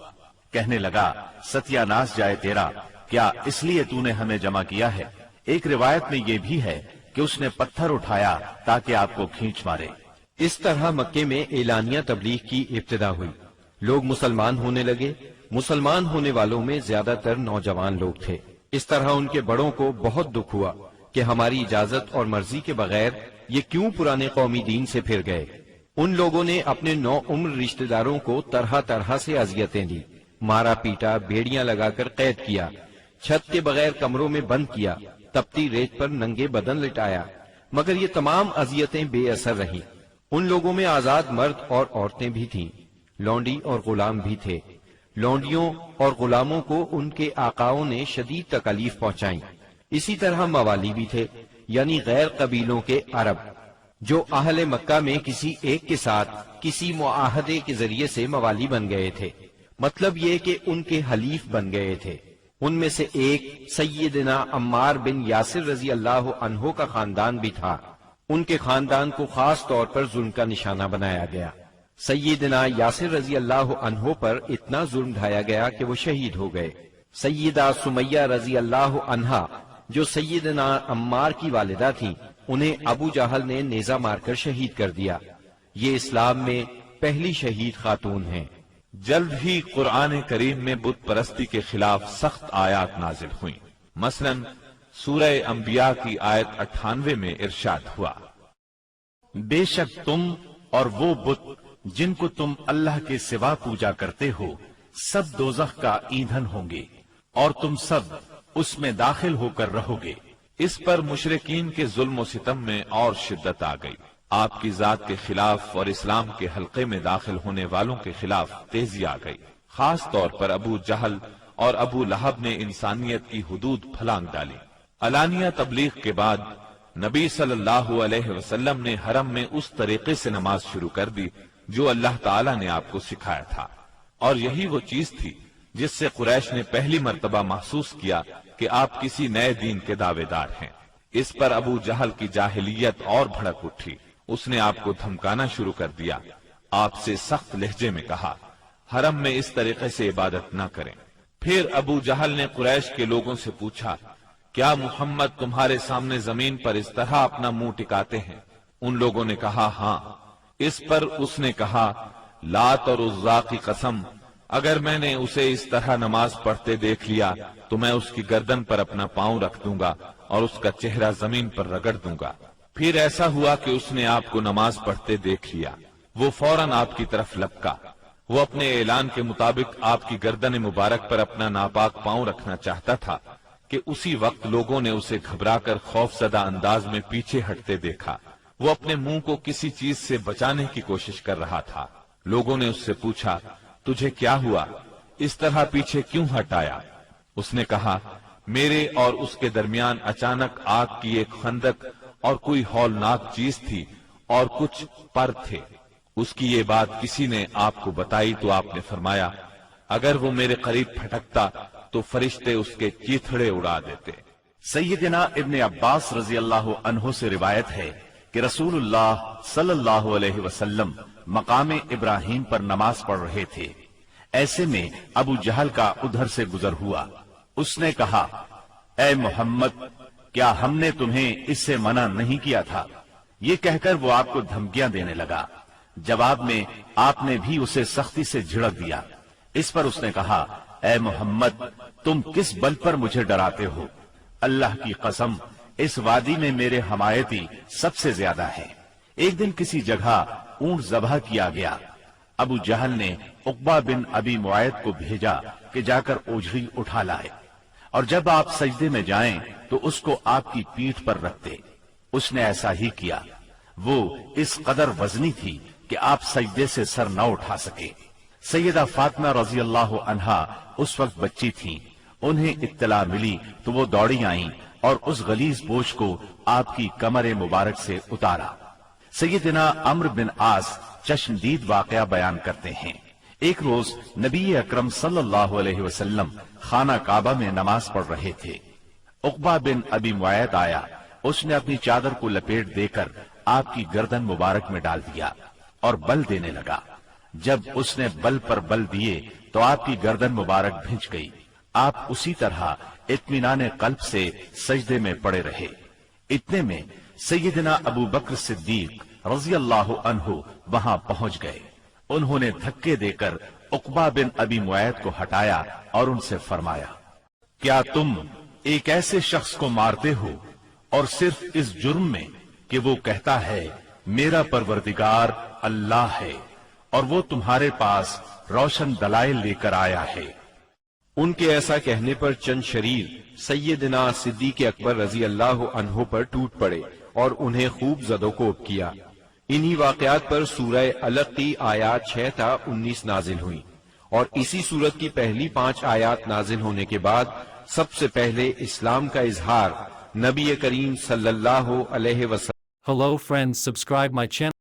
کہنے لگا، ستیہ ناس جائے تیرا، کیا اس لیے تو نے ہمیں جمع کیا ہے؟ ایک روایت میں یہ بھی ہے کہ اس نے پتھر اٹھایا تاکہ آپ کو کھینچ مارے۔ اس طرح مکے میں اعلانیہ تبلیغ کی ابتدا ہوئی، لوگ مسلمان ہونے لگے۔ مسلمان ہونے والوں میں زیادہ تر نوجوان لوگ تھے۔ اس طرح ان کے بڑوں کو بہت دکھ ہوا کہ ہماری اجازت اور مرضی کے بغیر یہ کیوں پرانے قومی دین سے پھر گئے۔ ان لوگوں نے اپنے نو عمر رشتہ داروں کو طرح طرح سے اذیتیں دی، مارا پیٹا، بیڑیاں لگا کر قید کیا، چھت کے بغیر کمروں میں بند کیا، تپتی ریت پر ننگے بدن لٹایا، مگر یہ تمام اذیتیں بے اثر رہیں۔ ان لوگوں میں آزاد مرد اور عورتیں بھی تھیں، لونڈی اور غلام بھی تھے۔ لونڈیوں اور غلاموں کو ان کے آقاؤں نے شدید تکالیف پہنچائیں۔ اسی طرح موالی بھی تھے، یعنی غیر قبیلوں کے عرب، جو اہل مکہ میں کسی ایک کے ساتھ کسی معاہدے کے ذریعے سے موالی بن گئے تھے، مطلب یہ کہ ان کے حلیف بن گئے تھے۔ ان میں سے ایک سیدنا عمار بن یاسر رضی اللہ عنہ کا خاندان بھی تھا۔ ان کے خاندان کو خاص طور پر ظلم کا نشانہ بنایا گیا۔ سیدنا یاسر رضی اللہ عنہ پر اتنا ظلم ڈھایا گیا کہ وہ شہید ہو گئے۔ سیدہ سمیہ رضی اللہ عنہا جو سیدنا عمار کی والدہ تھیں، انہیں ابو جہل نے نیزہ مار کر شہید کر دیا۔ یہ اسلام میں پہلی شہید خاتون ہیں۔ جلد ہی قرآن کریم میں بت پرستی کے خلاف سخت آیات نازل ہوئیں۔ مثلا سورہ انبیاء کی آیت 98 میں ارشاد ہوا، بے شک تم اور وہ بت جن کو تم اللہ کے سوا پوجا کرتے ہو سب دوزخ کا ایندھن ہوں گے اور تم سب اس میں داخل ہو کر رہو گے۔ اس پر مشرکین کے ظلم و ستم میں اور شدت آ گئی۔ آپ کی ذات کے خلاف اور اسلام کے حلقے میں داخل ہونے والوں کے خلاف تیزی آ گئی۔ خاص طور پر ابو جہل اور ابو لہب نے انسانیت کی حدود پھلانگ ڈالی۔ علانیہ تبلیغ کے بعد نبی صلی اللہ علیہ وسلم نے حرم میں اس طریقے سے نماز شروع کر دی جو اللہ تعالیٰ نے آپ کو سکھایا تھا، اور یہی وہ چیز تھی جس سے قریش نے پہلی مرتبہ محسوس کیا کہ آپ کسی نئے دین کے دعوے دار ہیں۔ اس پر ابو جہل کی جاہلیت اور بھڑک اٹھی۔ اس نے آپ کو دھمکانا شروع کر دیا۔ آپ سے سخت لہجے میں کہا، حرم میں اس طریقے سے عبادت نہ کریں۔ پھر ابو جہل نے قریش کے لوگوں سے پوچھا، کیا محمد تمہارے سامنے زمین پر اس طرح اپنا منہ ٹکاتے ہیں؟ ان لوگوں نے کہا ہاں۔ اس پر اس نے کہا، لات اور عزا کی قسم، اگر میں نے اسے اس طرح نماز پڑھتے دیکھ لیا تو میں اس کی گردن پر اپنا پاؤں رکھ دوں گا اور اس کا چہرہ زمین پر رگڑ دوں گا۔ پھر ایسا ہوا کہ اس نے آپ کو نماز پڑھتے دیکھ لیا۔ وہ فوراً آپ کی طرف لپکا۔ وہ اپنے اعلان کے مطابق آپ کی گردن مبارک پر اپنا ناپاک پاؤں رکھنا چاہتا تھا کہ اسی وقت لوگوں نے اسے گھبرا کر خوف زدہ انداز میں پیچھے ہٹتے دیکھا۔ وہ اپنے منہ کو کسی چیز سے بچانے کی کوشش کر رہا تھا۔ لوگوں نے اس سے پوچھا، تجھے کیا ہوا؟ اس طرح پیچھے کیوں ہٹایا؟ اس نے کہا، میرے اور اس کے درمیان اچانک آگ کی ایک خندق اور کوئی ہولناک چیز تھی اور کچھ پر تھے۔ اس کی یہ بات کسی نے آپ کو بتائی تو آپ نے فرمایا، اگر وہ میرے قریب پھٹکتا تو فرشتے اس کے چیتھڑے اڑا دیتے۔ سیدنا ابن عباس رضی اللہ عنہ سے روایت ہے کہ رسول اللہ صلی اللہ علیہ وسلم مقام ابراہیم پر نماز پڑھ رہے تھے۔ ایسے میں ابو جہل کا ادھر سے گزر ہوا۔ اس نے کہا، اے محمد، کیا ہم نے تمہیں اس سے منع نہیں کیا تھا؟ یہ کہہ کر وہ آپ کو دھمکیاں دینے لگا۔ جواب میں آپ نے بھی اسے سختی سے جھڑک دیا۔ اس پر اس نے کہا، اے محمد، تم کس بل پر مجھے ڈراتے ہو؟ اللہ کی قسم، اس وادی میں میرے حمایتی سب سے زیادہ ہیں۔ ایک دن کسی جگہ اونٹ ذبح کیا گیا۔ ابو جہل نے عقبہ بن ابی معیط کو بھیجا کہ جا کر اوجھری اٹھا لائے، اور جب آپ سجدے میں جائیں تو اس کو آپ کی پیٹھ پر رکھ دے۔ اس نے ایسا ہی کیا۔ وہ اس قدر وزنی تھی کہ آپ سجدے سے سر نہ اٹھا سکے۔ سیدہ فاطمہ رضی اللہ عنہا اس وقت بچی تھیں۔ انہیں اطلاع ملی تو وہ دوڑی آئیں اور اس غلیظ بوجھ کو آپ کی کمر مبارک سے اتارا۔ سیدنا عمرو بن عاص چشمدید واقعہ بیان کرتے ہیں۔ ایک روز نبی اکرم صلی اللہ علیہ وسلم خانہ کعبہ میں نماز پڑھ رہے تھے۔ عقبہ بن ابی معیط آیا۔ اس نے اپنی چادر کو لپیٹ دے کر آپ کی گردن مبارک میں ڈال دیا اور بل دینے لگا۔ جب اس نے بل پر بل دیے تو آپ کی گردن مبارک بھنج گئی۔ آپ اسی طرح اطمینان قلب سے سجدے میں پڑے رہے۔ اتنے میں سیدنا ابو بکر صدیق رضی اللہ عنہ وہاں پہنچ گئے۔ انہوں نے دھکے دے کر عقبہ بن ابی معیط کو ہٹایا اور ان سے فرمایا، کیا تم ایک ایسے شخص کو مارتے ہو اور صرف اس جرم میں کہ وہ کہتا ہے میرا پروردگار اللہ ہے اور وہ تمہارے پاس روشن دلائل لے کر آیا ہے۔ ان کے ایسا کہنے پر چند شریر سیدنا صدیق اکبر رضی اللہ عنہ پر ٹوٹ پڑے اور انہیں خوب زد و کوب کیا۔ انہی واقعات پر سورہ علق کی آیات 6 تا 19 نازل ہوئی، اور اسی سورت کی پہلی 5 آیات نازل ہونے کے بعد سب سے پہلے اسلام کا اظہار نبی کریم صلی اللہ علیہ وسلم Hello friends, subscribe my channel.